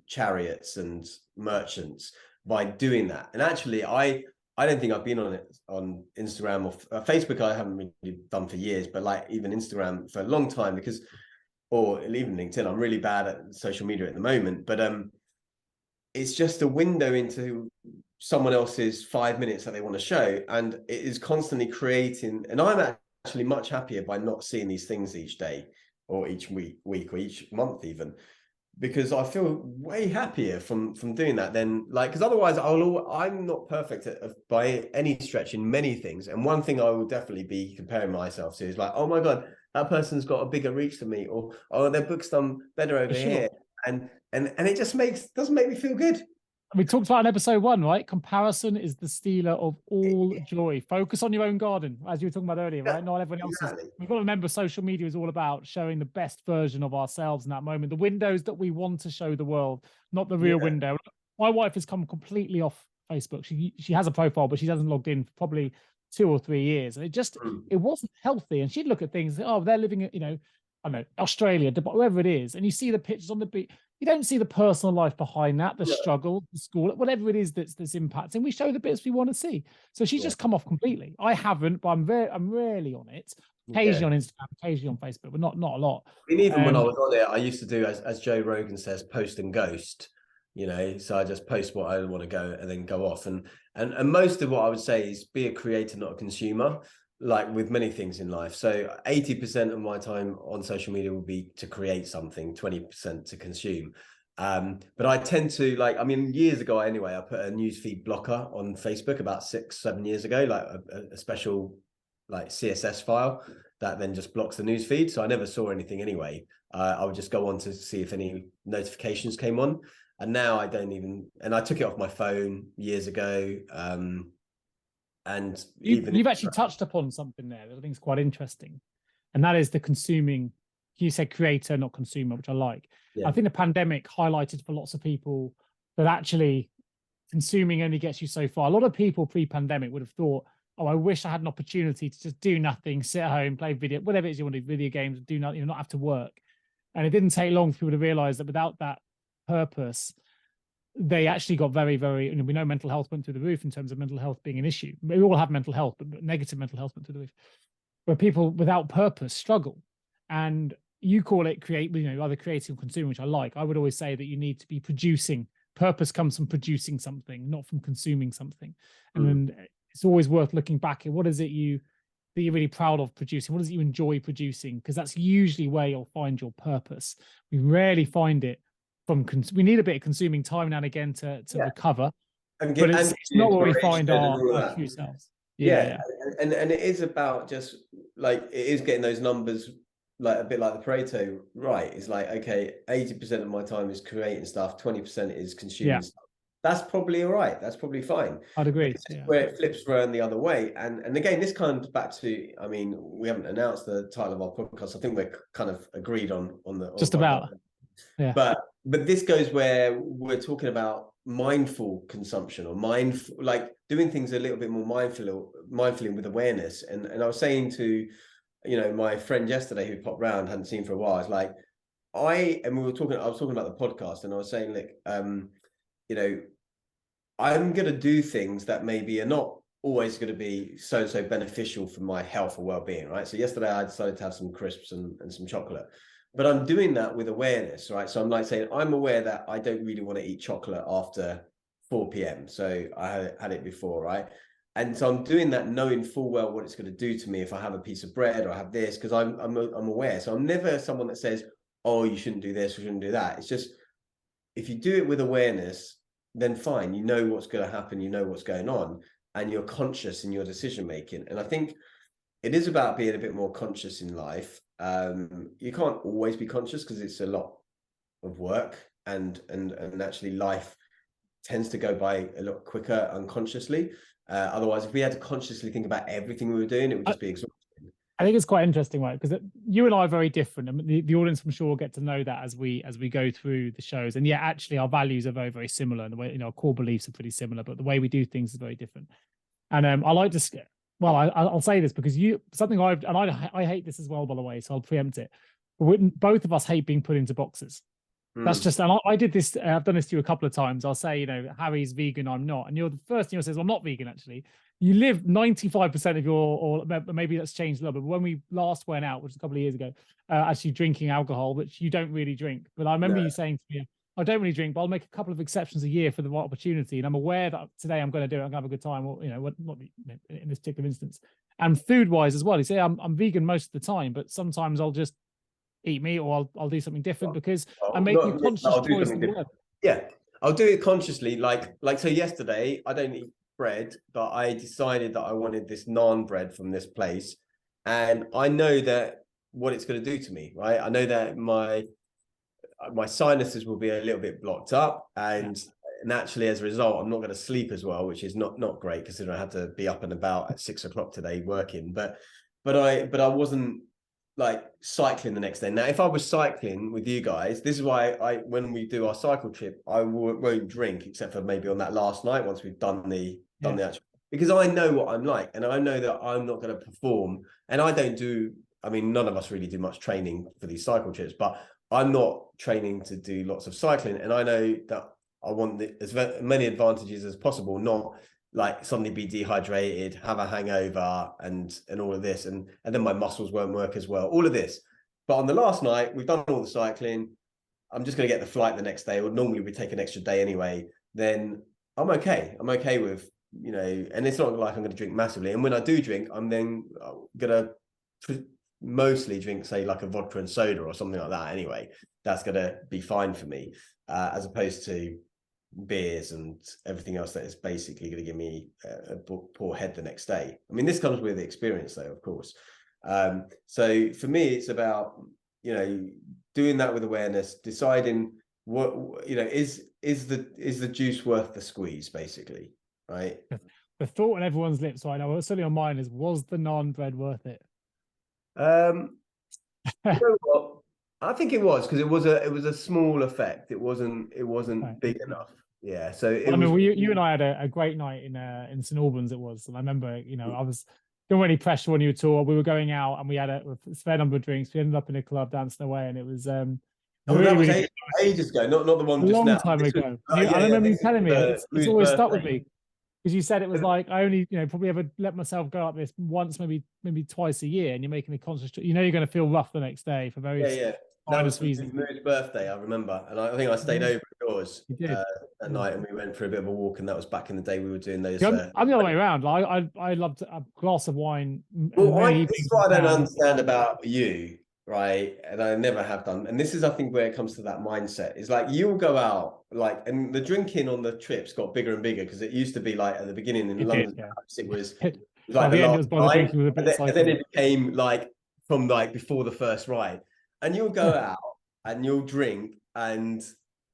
chariots and merchants by doing that. And actually, I don't think I've been on Instagram or Facebook. I haven't really done for years, but like even Instagram for a long time, or even LinkedIn. I'm really bad at social media at the moment, but it's just a window into someone else's 5 minutes that they want to show, and it is constantly creating. And I'm actually much happier by not seeing these things each day or each week or each month even, because I feel way happier from doing that than because otherwise I'm not perfect by any stretch in many things. And one thing I will definitely be comparing myself to is like, oh my God, that person's got a bigger reach than me, or oh, their book's done better over here. And it just doesn't make me feel good. We talked about in episode 1, right? Comparison is the stealer of all joy. Focus on your own garden, as you were talking about earlier, right? Not everyone else's. We've got to remember, social media is all about showing the best version of ourselves in that moment, the windows that we want to show the world, not the real window. My wife has come completely off Facebook. She has a profile, but she hasn't logged in for probably 2 or 3 years. And it wasn't healthy. And she'd look at things, oh, they're living, I don't know, Australia, Dubai, wherever it is. And you see the pictures on the beach. You don't see the personal life behind that, the struggle, the school, whatever it is that's impacting. We show the bits we want to see. So she's just come off completely. I haven't, but I'm rarely on it. Occasionally on Instagram, occasionally on Facebook, but not a lot. And even when I was on it, I used to do, as Joe Rogan says, post and ghost. So I just post what I want to go and then go off. And most of what I would say is be a creator, not a consumer. Like with many things in life. So 80% of my time on social media will be to create something, 20% to consume. But I tend to years ago anyway, I put a newsfeed blocker on Facebook about 6-7 years ago, like a special CSS file that then just blocks the newsfeed. So I never saw anything anyway. I would just go on to see if any notifications came on. And now I don't even, and I took it off my phone years ago. And you've actually touched upon something there that I think is quite interesting, and that is the consuming. You said creator, not consumer, which I like. I think the pandemic highlighted for lots of people that actually consuming only gets you so far. A lot of people pre-pandemic would have thought, oh, I wish I had an opportunity to just do nothing, sit at home, play whatever it is you want to do, video games, do nothing, not have to work. And it didn't take long for people to realize that without that purpose, they actually got very, very, we know mental health went through the roof in terms of mental health being an issue. We all have mental health, but negative mental health went through the roof. where people without purpose struggle. And you call it either creating or consuming, which I like. I would always say that you need to be producing. Purpose comes from producing something, not from consuming something. And then it's always worth looking back at what is it that you're really proud of producing? What does it you enjoy producing? Because that's usually where you'll find your purpose. We rarely find it from, we need a bit of consuming time now and again to recover. But it's not where we find our true selves. Yeah. And it is about just like, it is getting those numbers, like a bit like the Pareto, right? It's like, okay, 80% of my time is creating stuff, 20% is consuming stuff. That's probably all right. That's probably fine. I'd agree. Where it flips around the other way. And again, this comes back to, I mean, we haven't announced the title of our podcast. I think we're kind of agreed on just about. Yeah. But this goes where we're talking about mindful consumption, or mindful, like doing things a little bit more mindfully with awareness. And I was saying to, my friend yesterday who popped round, hadn't seen for a while, it's like, I was talking about the podcast, and I was saying, like, I'm going to do things that maybe are not always going to be so beneficial for my health or well-being, right? So yesterday I decided to have some crisps and some chocolate, but I'm doing that with awareness, right? So I'm like saying, I'm aware that I don't really want to eat chocolate after 4 p.m. So I had it before, right? And so I'm doing that knowing full well what it's going to do to me if I have a piece of bread or I have this, because I'm aware. So I'm never someone that says, oh, you shouldn't do this, you shouldn't do that. It's just, if you do it with awareness, then fine, you know what's going to happen, you know what's going on, and you're conscious in your decision making. And I think it is about being a bit more conscious in life. You can't always be conscious because it's a lot of work, and actually life tends to go by a lot quicker unconsciously. Otherwise, if we had to consciously think about everything we were doing, it would just be exhausting. I think it's quite interesting, right? Because you and I are very different, and the audience, I'm sure, will get to know that as we go through the shows. And yeah, actually, our values are very, very similar, and the way, our core beliefs are pretty similar, but the way we do things is very different. And I like to, well, I'll say this because I hate this as well, by the way, so I'll preempt it. But both of us hate being put into boxes. That's just, and I did this, I've done this to you a couple of times. I'll say, Harry's vegan, I'm not. And you're the first thing who says, well, I'm not vegan, actually. You live 95% of or maybe that's changed a little bit. But when we last went out, which was a couple of years ago, actually drinking alcohol, which you don't really drink. But I remember you saying to me, I don't really drink, but I'll make a couple of exceptions a year for the right opportunity. And I'm aware that today I'm going to do it. I'm going to have a good time, or, not in this particular instance. And food wise as well, you say I'm vegan most of the time, but sometimes I'll just eat meat, or I'll do something different because I'm making a conscious choice. Yeah, I'll do it consciously. Like so yesterday, I don't eat bread, but I decided that I wanted this naan bread from this place, and I know that what it's going to do to me, right? I know that my sinuses will be a little bit blocked up, and naturally as a result I'm not going to sleep as well, which is not great considering I had to be up and about at 6 o'clock today working. But I wasn't like cycling the next day. Now if I was cycling with you guys, this is why when we do our cycle trip, I won't drink except for maybe on that last night once we've done the actual, because I know what I'm like, and I know that I'm not going to perform. And I mean none of us really do much training for these cycle trips, but I'm not training to do lots of cycling, and I know that I want as many advantages as possible, not like suddenly be dehydrated, have a hangover, and all of this, and then my muscles won't work as well, all of this. But on the last night, we've done all the cycling. I'm just going to get the flight the next day, or normally we take an extra day anyway. Then I'm okay. I'm okay with, and it's not like I'm going to drink massively. And when I do drink, I'm then going to mostly drink, say, like a vodka and soda or something like that anyway. That's going to be fine for me, as opposed to beers and everything else that is basically going to give me a poor head the next day. I mean, this comes with experience though, of course. So for me, it's about, doing that with awareness, deciding what, is the juice worth the squeeze, basically, right? The thought on everyone's lips right now, what's certainly on mine is, was the naan bread worth it? You know what? I think it was, because it was a small effect. It wasn't right. Big enough. Yeah. So you and I had a great night in St Albans. It was, and I remember, I was don't really pressure on you at all. We were going out and we had a fair number of drinks. We ended up in a club dancing away, and it was that was ages ago, not the one a just long now. time ago. I remember you telling me it's always stuck with me. Because you said it was like I only, probably ever let myself go up this once, maybe twice a year, and you're making a conscious. You're going to feel rough the next day for various Yeah. That was minus for reasons. Moo's birthday, I remember, and I think I stayed Yeah, over at yours you did. that night, and we went for a bit of a walk, and that was back in the day we were doing those. Yeah, I'm the other way around. Like, I loved a glass of wine and Well, many this is evenings in what I don't town. understand about you, right? And I never have done. And this is, I think, where it comes to that mindset. Is like you'll go out, like, and the drinking on the trips got bigger and bigger because it used to be like at the beginning in It London, did, yeah. perhaps it was By like the the end, it last was by the ride, drinking with a bit of and then cycling. it became like from like before the first ride. And you'll go out and you'll drink and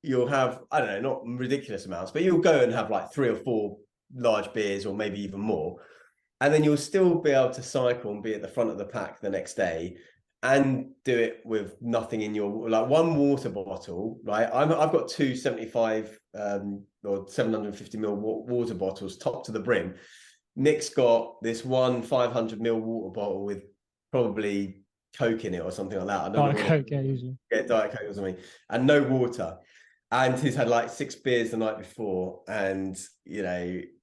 you'll have, I don't know, not ridiculous amounts, but you'll go and have like 3 or 4 large beers or maybe even more. And then you'll still be able to cycle and be at the front of the pack the next day and do it with nothing in your, like one water bottle, right? I've got 275 or 750 ml water bottles top to the brim. Nick's got this one 500 ml water bottle with probably Coke in it or something like that. I don't know what Coke, yeah, usually. get Diet Coke or something, and no water. And he's had like 6 beers the night before, and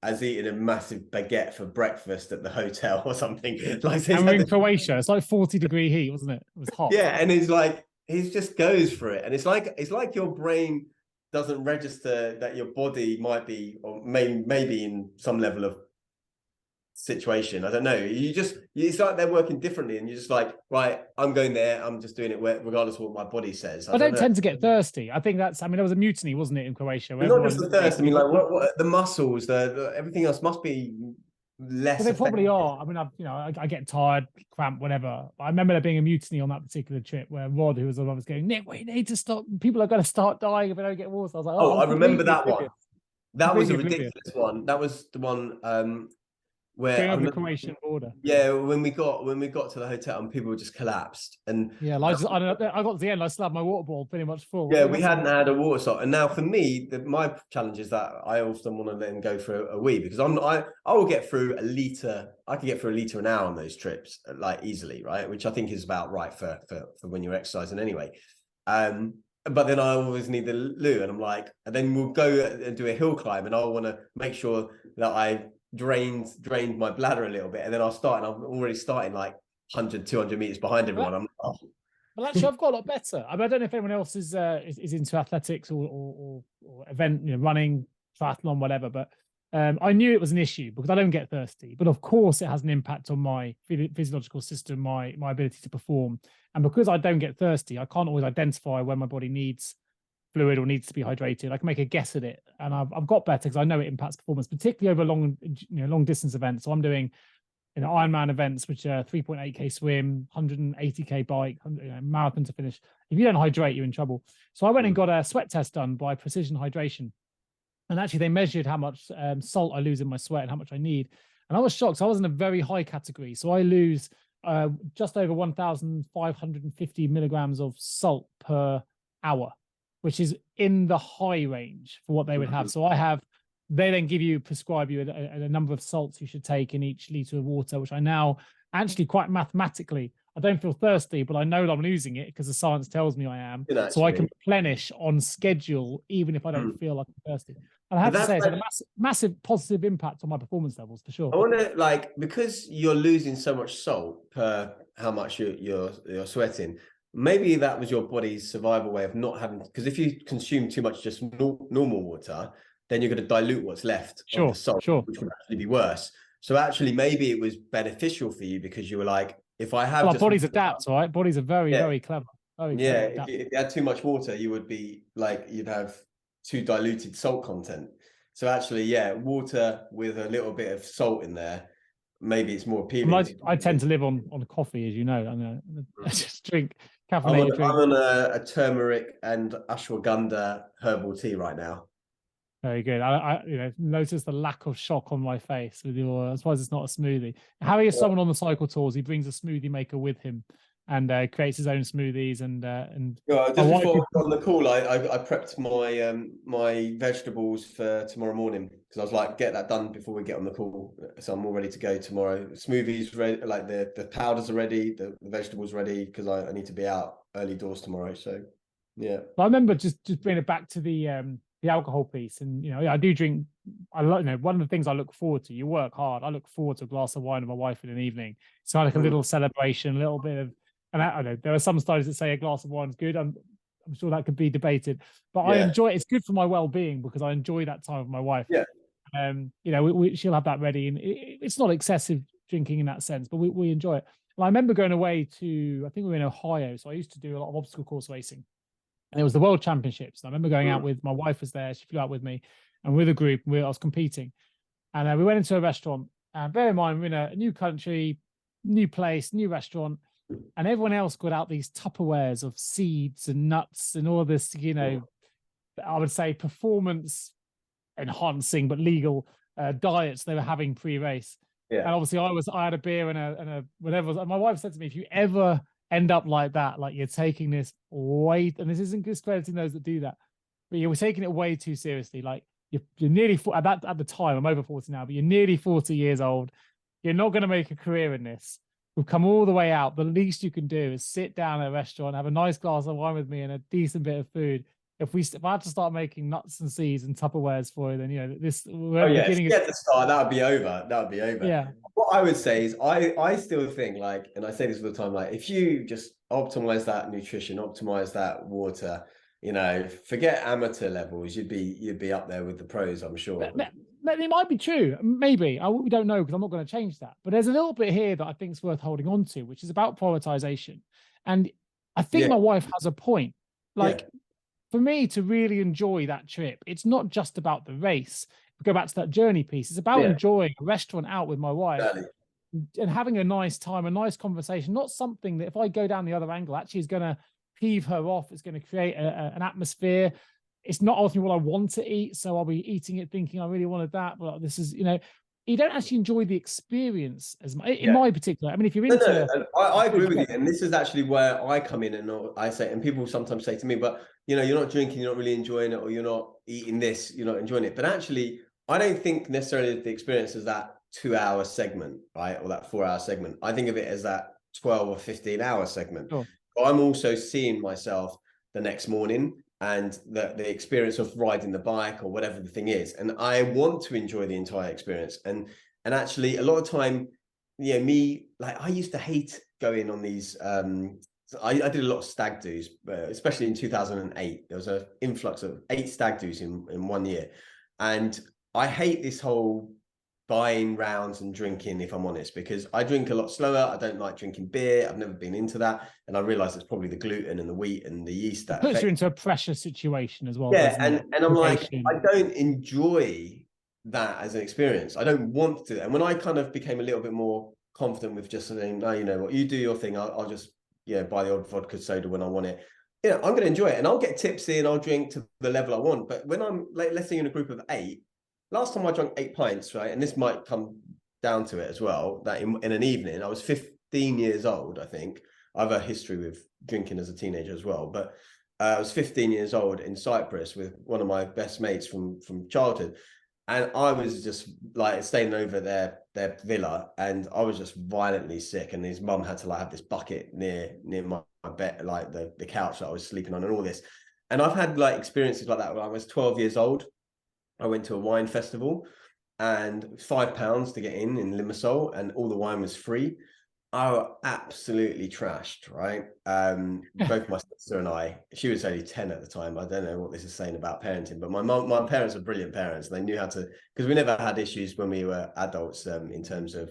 has eaten a massive baguette for breakfast at the hotel or something. Like, and we're in Croatia. It's like 40-degree heat, wasn't it? It was hot. Yeah, and he's like, he just goes for it, and it's like your brain doesn't register that your body might be, or maybe in some level of situation. I don't know. It's like they're working differently, and you're just like, right, I'm going there. I'm just doing it regardless of what my body says. I don't tend to get thirsty. I think there was a mutiny, wasn't it, in Croatia? But not just the thirst. I mean, like what the muscles, the everything else must be less. Well, they probably are. I mean, I get tired, cramp, whatever. But I remember there being a mutiny on that particular trip where Rod, who was along, was going, Nick, we need to stop. People are going to start dying if they don't get water. I was like, I remember that oblivious. one. That was a ridiculous one. That was the one where going over the Croatian border. Yeah, when we got to the hotel and people just collapsed, and yeah, like I got to the end, I still had my water bottle pretty much full. Yeah, we hadn't had a water salt, and now for me, my challenge is that I often want to then go for a wee because I will get through a liter. I can get through a liter an hour on those trips, like easily, right? Which I think is about right for when you're exercising anyway. But then I always need the loo, and I'm like, and then we'll go and do a hill climb, and I want to make sure that I drained my bladder a little bit, and then I'll start, and I'm already starting like 100, 200 meters behind everyone. I'm like, oh. Well, actually, I've got a lot better. I mean, I don't know if anyone else is into athletics or event, running, triathlon, whatever. But I knew it was an issue because I don't get thirsty. But of course, it has an impact on my physiological system, my ability to perform. And because I don't get thirsty, I can't always identify when my body needs fluid or needs to be hydrated. I can make a guess at it, and I've got better because I know it impacts performance, particularly over long distance events. So I'm doing Ironman events, which are 3.8k swim, 180k bike, marathon to finish. If you don't hydrate, you're in trouble. So I went and got a sweat test done by Precision Hydration, and actually they measured how much salt I lose in my sweat and how much I need. And I was shocked. So I was in a very high category, so I lose just over 1,550 milligrams of salt per hour, which is in the high range for what they would have. So they then prescribe you a number of salts you should take in each liter of water, which I now actually quite mathematically, I don't feel thirsty, but I know that I'm losing it because the science tells me I am. So I can replenish on schedule, even if I don't feel like I'm thirsty. And I have to say, it's had a massive positive impact on my performance levels for sure. I want to, because you're losing so much salt per how much you're sweating, maybe that was your body's survival way of not having, because if you consume too much just normal water, then you're going to dilute what's left of the salt, which would actually be worse. So actually, maybe it was beneficial for you because you were like, if I have, our bodies adapt, right? Bodies are very, very clever. If you had too much water, you would be like, you'd have too diluted salt content. So actually, water with a little bit of salt in there, maybe it's more appealing. I tend to live on coffee, as you know. I just drink caffeinated drink. I'm on a turmeric and ashwagandha herbal tea right now. Very good. I notice the lack of shock on my face with your. I suppose it's not a smoothie. Harry is someone on the cycle tours. He brings a smoothie maker with him and creates his own smoothies. And just before I got on the call, I prepped my vegetables for tomorrow morning because I was like, get that done before we get on the call. So I'm all ready to go tomorrow. Smoothies ready, like the powders are ready, the vegetables ready because I need to be out early doors tomorrow. So yeah. I remember just bringing it back to the alcohol piece, and I do drink I love, one of the things I look forward to. You work hard. I look forward to a glass of wine with my wife in an evening. It's kind of like a little celebration, a little bit of, and I don't know. There are some studies that say a glass of wine is good. I'm sure that could be debated, but I enjoy it. It's good for my well-being because I enjoy that time with my wife. Yeah. She'll have that ready, and it's not excessive drinking in that sense, but we enjoy it. And I remember going away to, I think we were in Ohio, so I used to do a lot of obstacle course racing, and it was the World Championships. And I remember going out with, my wife was there, she flew out with me, and with a group, I was competing, and we went into a restaurant. And bear in mind, we're in a new country, new place, new restaurant, and everyone else got out these Tupperwares of seeds and nuts and all this, I would say performance enhancing but legal diets they were having pre-race. Yeah. And obviously I had a beer and a whatever. And my wife said to me, if you ever end up like that, like you're taking this way, and this isn't discrediting those that do that, but you were taking it way too seriously. Like you're nearly at the time, I'm over 40 now, but you're nearly 40 years old. You're not going to make a career in this. We've come all the way out. The least you can do is sit down at a restaurant, have a nice glass of wine with me and a decent bit of food. If I had to start making nuts and seeds and Tupperwares for you, then this. At the start, that would be over. That would be over. Yeah. What I would say is, I still think, like, and I say this all the time, like, if you just optimize that nutrition, optimize that water, forget amateur levels, you'd be up there with the pros, I'm sure. It might be true, maybe. We don't know because I'm not going to change that. But there's a little bit here that I think is worth holding on to, which is about prioritization. And I think my wife has a point. For me to really enjoy that trip, it's not just about the race. We go back to that journey piece. It's about enjoying a restaurant out with my wife and having a nice time, a nice conversation, not something that if I go down the other angle, actually is going to peeve her off. It's going to create an atmosphere. It's not ultimately what I want to eat. So I'll be eating it thinking I really wanted that. But this is, you don't actually enjoy the experience as much in my particular. I mean, if you're into, I agree with you, and this is actually where I come in, and I say, and people sometimes say to me, but you're not drinking, you're not really enjoying it, or you're not eating this, you're not enjoying it. But actually, I don't think necessarily the experience is that 2-hour segment, right, or that 4-hour segment. I think of it as that 12 or 15-hour segment. Sure. But I'm also seeing myself the next morning, and the experience of riding the bike or whatever the thing is, and I want to enjoy the entire experience. And actually, a lot of time, I used to hate going on these. I did a lot of stag do's, especially in 2008. There was an influx of 8 stag do's in 1 year, and I hate this whole buying rounds and drinking, if I'm honest, because I drink a lot slower. I don't like drinking beer. I've never been into that. And I realize it's probably the gluten and the wheat and the yeast that puts you into a pressure situation as well. Yeah. And I'm like, I don't enjoy that as an experience. I don't want to. And when I kind of became a little bit more confident with just saying, no, you know what, you do your thing. I'll just, buy the odd vodka soda when I want it. I'm going to enjoy it, and I'll get tipsy and I'll drink to the level I want. But when I'm, let's say, in a group of 8, last time I drank 8 pints, right? And this might come down to it as well, that in an evening, I was 15 years old, I think. I have a history with drinking as a teenager as well. But I was 15 years old in Cyprus with one of my best mates from childhood. And I was just like staying over their villa, and I was just violently sick. And his mum had to have this bucket near my bed, like the couch that I was sleeping on and all this. And I've had experiences like that when I was 12 years old. I went to a wine festival, and it was £5 to get in Limassol, and all the wine was free. I was absolutely trashed, right? Both my sister and I, she was only 10 at the time. I don't know what this is saying about parenting, but my parents are brilliant parents. They knew how to, because we never had issues when we were adults in terms of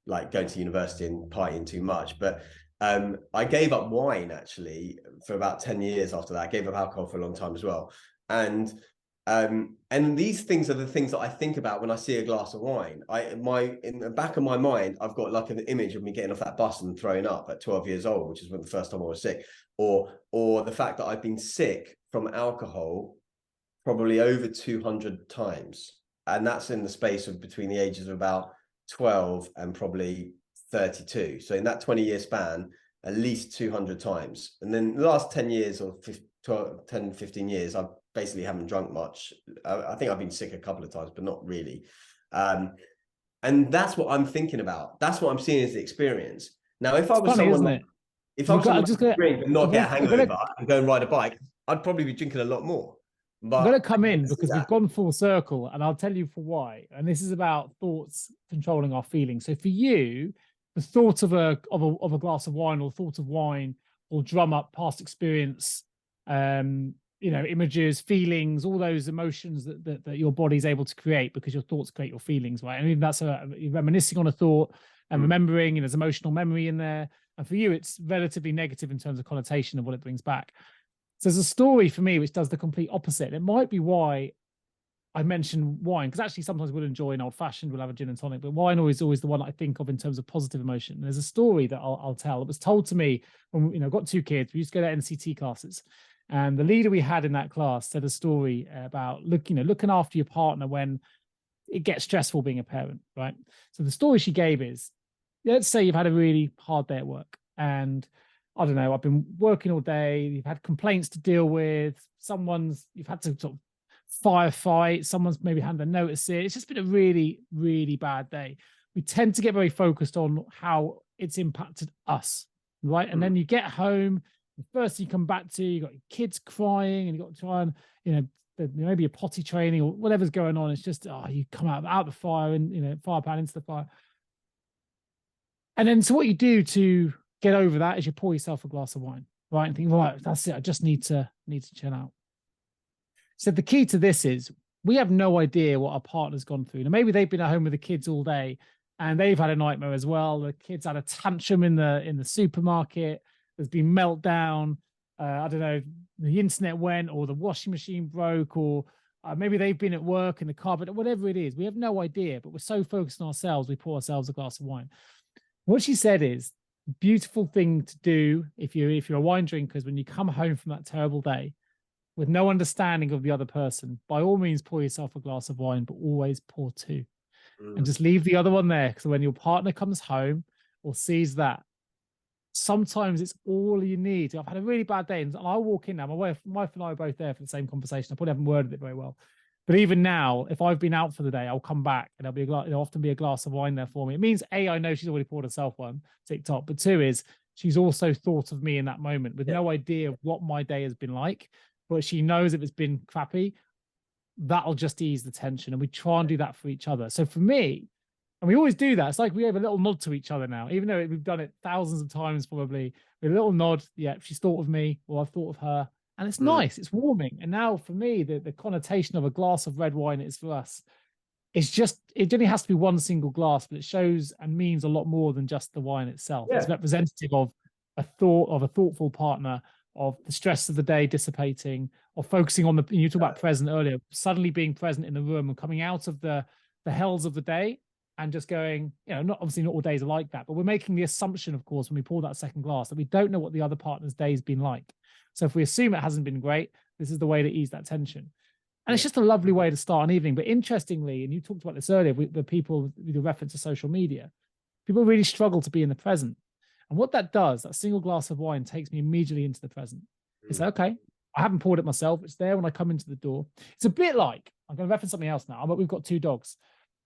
going to university and partying too much. But I gave up wine actually for about 10 years after that. I gave up alcohol for a long time as well. And these things are the things that I think about when I see a glass of wine. In the back of my mind, I've got an image of me getting off that bus and throwing up at 12 years old, which is when the first time I was sick, or the fact that I've been sick from alcohol probably over 200 times, and that's in the space of between the ages of about 12 and probably 32. So in that 20-year span, at least 200 times. And then the last 10 years or 10, 15 years, I basically haven't drunk much. I think I've been sick a couple of times, but not really. And that's what I'm thinking about. That's what I'm seeing as the experience. Now, if I was someone, if I was someone to drink and not get a hangover and go and ride a bike, I'd probably be drinking a lot more. I'm going to But come I in see because we've that. gone full circle, and I'll tell you for why. And this is about thoughts controlling our feelings. So for you, the thought of a glass of wine, or thought of wine, will drum up past experience, images, feelings, all those emotions that your body's able to create, because your thoughts create your feelings, right? And even that's you're reminiscing on a thought and remembering, and there's emotional memory in there. And for you, it's relatively negative in terms of connotation of what it brings back. So there's a story for me which does the complete opposite. It might be why I mentioned wine, because actually sometimes we'll enjoy an old fashioned, we'll have a gin and tonic, but wine is always the one I think of in terms of positive emotion. There's a story that I'll tell. It was told to me when I've got two kids. We used to go to NCT classes, and the leader we had in that class said a story about looking after your partner when it gets stressful being a parent, right? So the story she gave is, let's say you've had a really hard day at work, and I don't know, I've been working all day, you've had complaints to deal with, you've had to sort of firefight, someone's maybe handed a notice in. It's just been a really, really bad day. We tend to get very focused on how it's impacted us, right? And then you get home, the first thing you come back to, you got your kids crying, and you got to try and, maybe a potty training or whatever's going on. It's just, you come out the fire, and, fire pan into the fire. And then, so what you do to get over that is you pour yourself a glass of wine, right? And think, right, that's it. I just need to chill out. So the key to this is, we have no idea what our partner's gone through. Now, maybe they've been at home with the kids all day and they've had a nightmare as well. The kids had a tantrum in the supermarket. There's been meltdown. I don't know, the internet went, or the washing machine broke, or maybe they've been at work in the car, but whatever it is, we have no idea. But we're so focused on ourselves, we pour ourselves a glass of wine. What she said is, beautiful thing to do if you're a wine drinker is, when you come home from that terrible day with no understanding of the other person, by all means pour yourself a glass of wine, but always pour two, and just leave the other one there. So when your partner comes home or sees that, sometimes it's all you need. I've had a really bad day, and I walk in now. My wife and I are both there for the same conversation. I probably haven't worded it very well, but even now, if I've been out for the day, I'll come back and there'll often be a glass of wine there for me. It means, A, I know she's already poured herself one, TikTok, but two is, she's also thought of me in that moment with no idea of what my day has been like, but she knows if it's been crappy, that'll just ease the tension. And we try and do that for each other. So for me, and we always do that, it's like we have a little nod to each other now, even though we've done it thousands of times, probably with a little nod. Yeah, she's thought of me, or I've thought of her. And it's nice, it's warming. And now for me, the connotation of a glass of red wine is, for us, it's just, it only has to be one single glass, but it shows and means a lot more than just the wine itself. It's representative of a thoughtful partner, of the stress of the day dissipating, or focusing on you talked about present earlier, suddenly being present in the room and coming out of the hells of the day, and just going, not all days are like that, but we're making the assumption, of course, when we pour that second glass, that we don't know what the other partner's day's been like. So if we assume it hasn't been great, this is the way to ease that tension. And it's just a lovely way to start an evening. But interestingly, and you talked about this earlier, the people with the reference to social media, people really struggle to be in the present. And what that does, that single glass of wine takes me immediately into the present. It's like, okay, I haven't poured it myself. It's there when I come into the door. It's a bit like, I'm going to reference something else now, but we've got two dogs.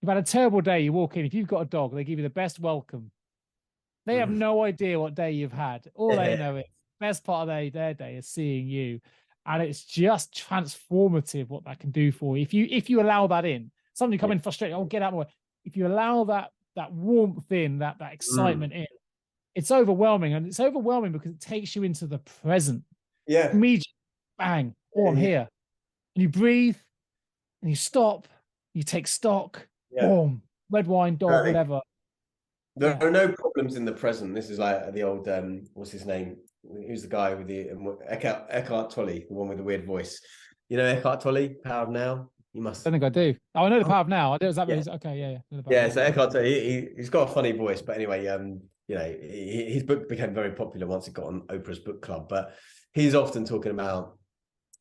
You've had a terrible day. You walk in. If you've got a dog, they give you the best welcome. They have no idea what day you've had. All they know is, best part of their day is seeing you. And it's just transformative what that can do for you. If you allow that in, somebody come in frustrated, get out of my way. If you allow that warmth in, that excitement in, it's overwhelming. And it's overwhelming because it takes you into the present. Yeah. Immediately, bang, I'm here. And you breathe, and you stop, you take stock, boom, red wine, dog, whatever. There are no problems in the present. This is like the old, what's his name? Who's the guy with the Eckhart Tolle, the one with the weird voice? Eckhart Tolle, Power of Now. You must. I think I do. Oh, I know the Power of Now. I do. Is that okay? Yeah. So Eckhart Tolle, he's got a funny voice, but anyway, his book became very popular once it got on Oprah's book club. But he's often talking about,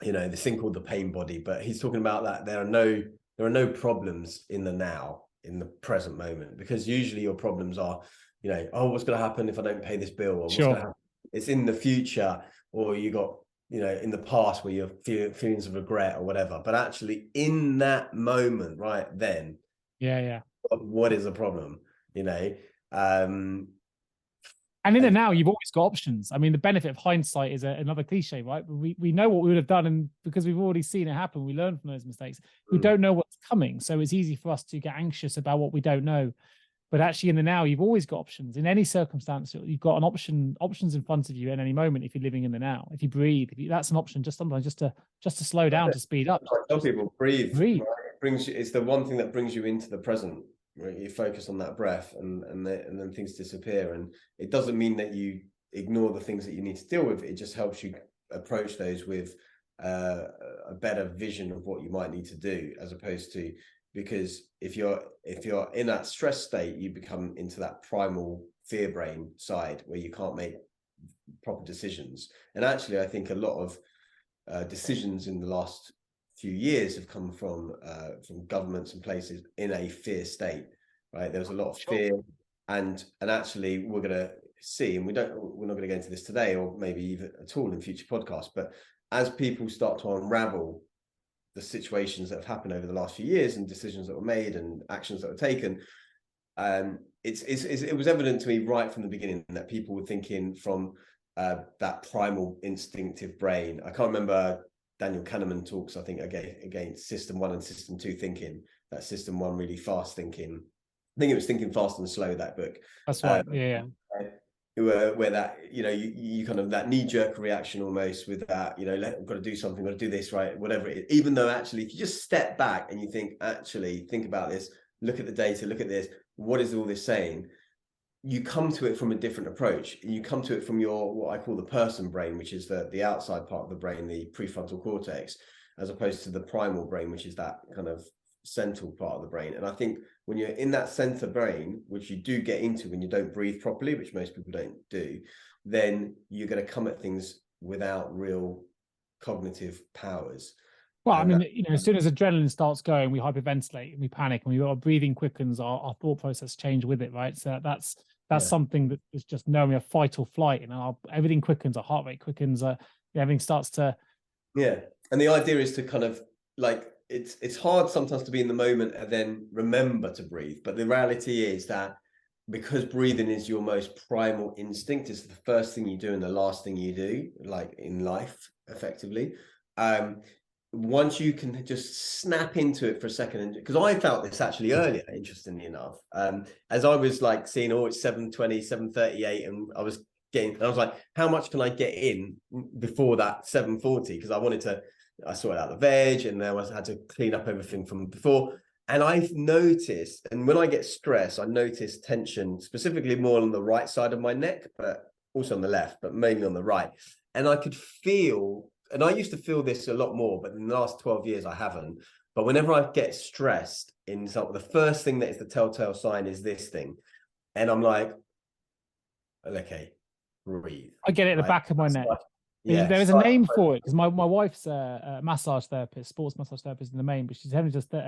this thing called the pain body. But he's talking about that there are no problems in the now, in the present moment, because usually your problems are, what's going to happen if I don't pay this bill, or what's going to happen? It's in the future, or you got, in the past where you have feelings of regret or whatever. But actually, in that moment, right then, yeah, what is the problem? And And in the now, you've always got options. I mean, the benefit of hindsight is another cliche, right? But we know what we would have done, and because we've already seen it happen, we learn from those mistakes. We don't know what's coming, so it's easy for us to get anxious about what we don't know. But actually, in the now, you've always got options. In any circumstance, you've got options in front of you at any moment. If you're living in the now, if you breathe, that's an option. Just sometimes, just to slow down, to speed up. I tell people, breathe. Breathe. Right? It brings you. It's the one thing that brings you into the present. Right? You focus on that breath, and then things disappear. And it doesn't mean that you ignore the things that you need to deal with. It just helps you approach those with a better vision of what you might need to do, as opposed to, because if you're in that stress state, you become into that primal fear brain side where you can't make proper decisions. And actually, I think a lot of decisions in the last few years have come from governments and places in a fear state, right? There was a lot of fear, and actually we're going to see, and we're not going to go into this today, or maybe even at all in future podcasts, but as people start to unravel the situations that have happened over the last few years and decisions that were made and actions that were taken, it was evident to me right from the beginning that people were thinking from that primal instinctive brain. I can't remember, Daniel Kahneman talks, I think, against system 1 and system 2 thinking. That system 1 really fast thinking. I think it was Thinking Fast and Slow, that book. That's right. Yeah. Where that, you kind of that knee-jerk reaction almost with that, I've got to do something, I've got to do this, right, whatever it is. Even though actually, if you just step back and you think about this, look at the data, look at this, what is all this saying? You come to it from a different approach. You come to it from your, what I call the person brain, which is the outside part of the brain, the prefrontal cortex, as opposed to the primal brain, which is that kind of central part of the brain. And I think when you're in that center brain, which you do get into when you don't breathe properly, which most people don't do, then you're going to come at things without real cognitive powers. Well, I mean, as soon as adrenaline starts going, we hyperventilate and we panic, and our breathing quickens, our thought process change with it, right? So that's something that is just knowing we have fight or flight, and everything quickens, our heart rate quickens, everything starts to. Yeah, and the idea is to kind of like, it's hard sometimes to be in the moment and then remember to breathe. But the reality is that because breathing is your most primal instinct, it's the first thing you do and the last thing you do, like in life, effectively. Once you can just snap into it for a second, because I felt this actually earlier, interestingly enough, as I was like seeing, it's 7:20, 7:38, and I was like, how much can I get in before that 7:40? Because I sorted out the veg, and then I had to clean up everything from before. And I've noticed, and when I get stressed, I notice tension, specifically more on the right side of my neck, but also on the left, but mainly on the right. And I could feel, and I used to feel this a lot more, but in the last 12 years, I haven't. But whenever I get stressed, the first thing that is the telltale sign is this thing. And I'm like, okay, breathe. I get it at the back of my neck. Yeah, there is a name for it, because my wife's a massage therapist, sports massage therapist in the main, but she's having just sort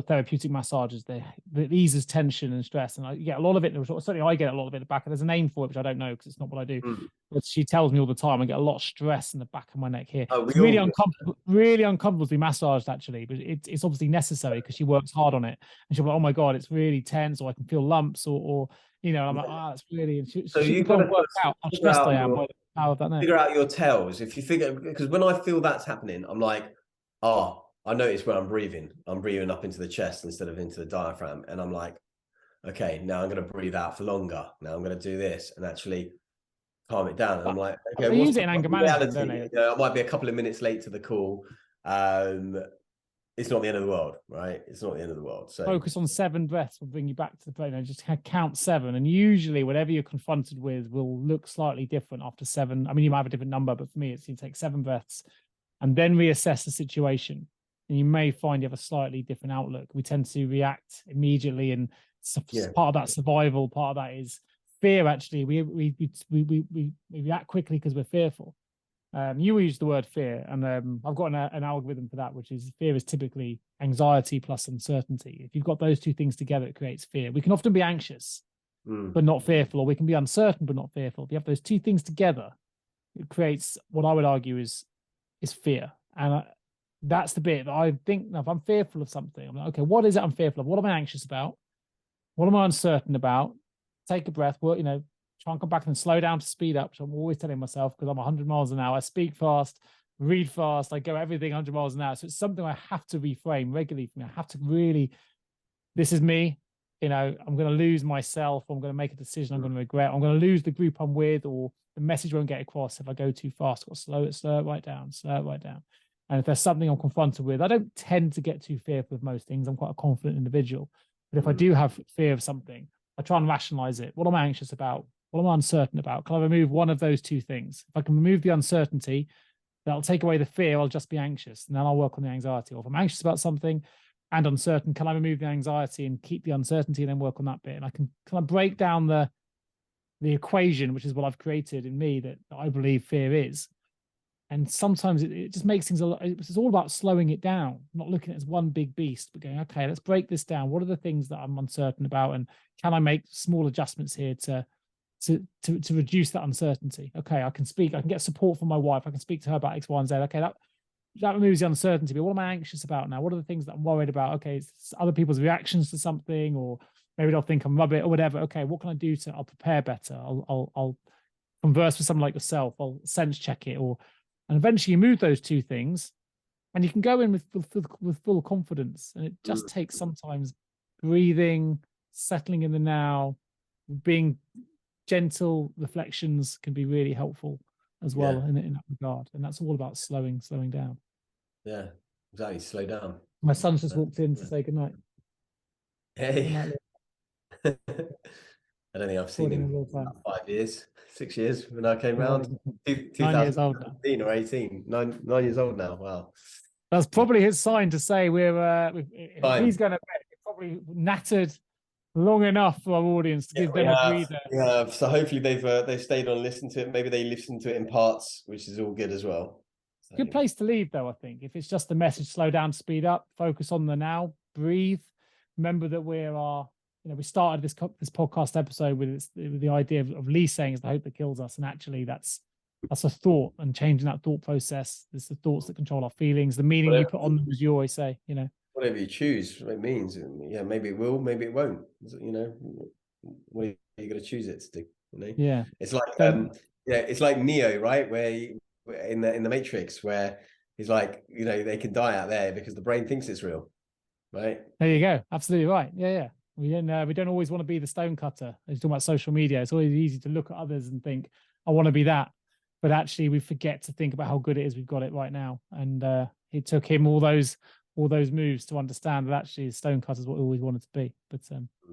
of therapeutic massages that eases tension and stress, and you get a lot of it. Certainly, I get a lot of it at the back. There's a name for it, which I don't know because it's not what I do. But she tells me all the time I get a lot of stress in the back of my neck here. It's really uncomfortable, really uncomfortable to be massaged, actually, but it's obviously necessary because she works hard on it, and she'll be like, oh my god, it's really tense, or I can feel lumps, or I'm like, that's really. And she you've got to work out how stressed I am. Figure out your tells. If you figure, because when I feel that's happening, I'm like, I notice when I'm breathing up into the chest instead of into the diaphragm, and I'm like, okay, now I'm going to breathe out for longer. Now I'm going to do this and actually calm it down. And I'm like, okay, they use it in anger management, don't they? I might be a couple of minutes late to the call. It's not the end of the world, right? It's not the end of the world. So focus on 7 breaths will bring you back to the brain. Just count 7, and usually whatever you're confronted with will look slightly different after 7. I mean, you might have a different number, but for me, it's you take 7 breaths and then reassess the situation, and you may find you have a slightly different outlook. We tend to react immediately, and part of that survival, part of that is fear. Actually, we react quickly because we're fearful. You use the word fear, and I've got an algorithm for that, which is fear is typically anxiety plus uncertainty. If you've got those two things together, it creates fear. We can often be anxious, but not fearful, or we can be uncertain, but not fearful. If you have those two things together, it creates what I would argue is fear. And that's the bit that I think, if I'm fearful of something, I'm like, okay, what is it I'm fearful of? What am I anxious about? What am I uncertain about? Take a breath, try and come back and slow down to speed up. So I'm always telling myself, because I'm 100 miles an hour, I speak fast, read fast, I go everything 100 miles an hour. So it's something I have to reframe regularly for me. I have to really, this is me. You know, I'm going to lose myself. I'm going to make a decision I'm going to regret. I'm going to lose the group I'm with, or the message won't get across if I go too fast. I've got to slow it right down, slow it right down. And if there's something I'm confronted with, I don't tend to get too fearful of most things. I'm quite a confident individual. But if I do have fear of something, I try and rationalize it. What am I anxious about? What am I uncertain about? Can I remove one of those two things? If I can remove the uncertainty, that'll take away the fear. I'll just be anxious, and then I'll work on the anxiety. Or if I'm anxious about something and uncertain, can I remove the anxiety and keep the uncertainty and then work on that bit? And I can kind of break down the equation, which is what I've created in me that I believe fear is. And sometimes it just makes things a lot. It's all about slowing it down, not looking at it as one big beast, but going, okay, let's break this down. What are the things that I'm uncertain about, and can I make small adjustments here to reduce that uncertainty? Okay, I can get support from my wife. I can speak to her about X, Y, and Z. Okay, that removes the uncertainty. But what am I anxious about now? What are the things that I'm worried about? Okay, it's other people's reactions to something, or maybe they'll think I'm rubbish or whatever. Okay, what can I do I'll prepare better? I'll converse with someone like yourself. I'll sense check it, and eventually you move those two things, and you can go in with full confidence. And it just takes sometimes breathing, settling in the now, being gentle reflections can be really helpful as well in that regard. And that's all about slowing down. Yeah, exactly. Slow down. My son's just walked in to say goodnight. Hey. Good night, I don't think I've seen him in about 5 years, 6 years when I came round. 9 years old now. 2017 or 18. 9 years old now. Wow. That's probably his sign to say if he's going to bed, he's probably nattered long enough for our audience to give them a breather. Yeah, so hopefully they've stayed on and listened to it. Maybe they listened to it in parts, which is all good as well. So. Good place to leave, though, I think. If it's just a message, slow down, speed up, focus on the now, breathe. Remember that we started this podcast episode with the idea of Lee saying it's the hope that kills us. And actually that's a thought, and changing that thought process. It's the thoughts that control our feelings, the meaning you put on them, as you always say, Whatever you choose, it means, maybe it will, maybe it won't. What are you going to choose it to do? Yeah. It's like it's like Neo, right? Where in the Matrix, where he's like, they can die out there because the brain thinks it's real, right? There you go. Absolutely right. Yeah. We don't always want to be the stonecutter. As talking about social media, it's always easy to look at others and think, I want to be that. But actually, we forget to think about how good it is we've got it right now. And it took him all those moves to understand that actually stonecutter is what we always wanted to be. But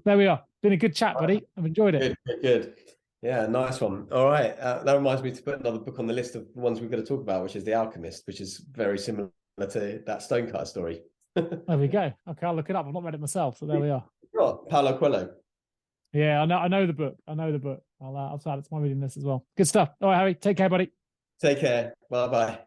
there we are. Been a good chat, buddy. I've enjoyed it. Good. Yeah, nice one. All right. That reminds me to put another book on the list of the ones we've got to talk about, which is The Alchemist, which is very similar to that stonecutter story. There we go. Okay, I'll look it up. I've not read it myself, so there we are. Paulo Coelho. Yeah, I know the book. I'll add it to my reading list as well. Good stuff. All right, Harry. Take care, buddy. Take care. Bye-bye.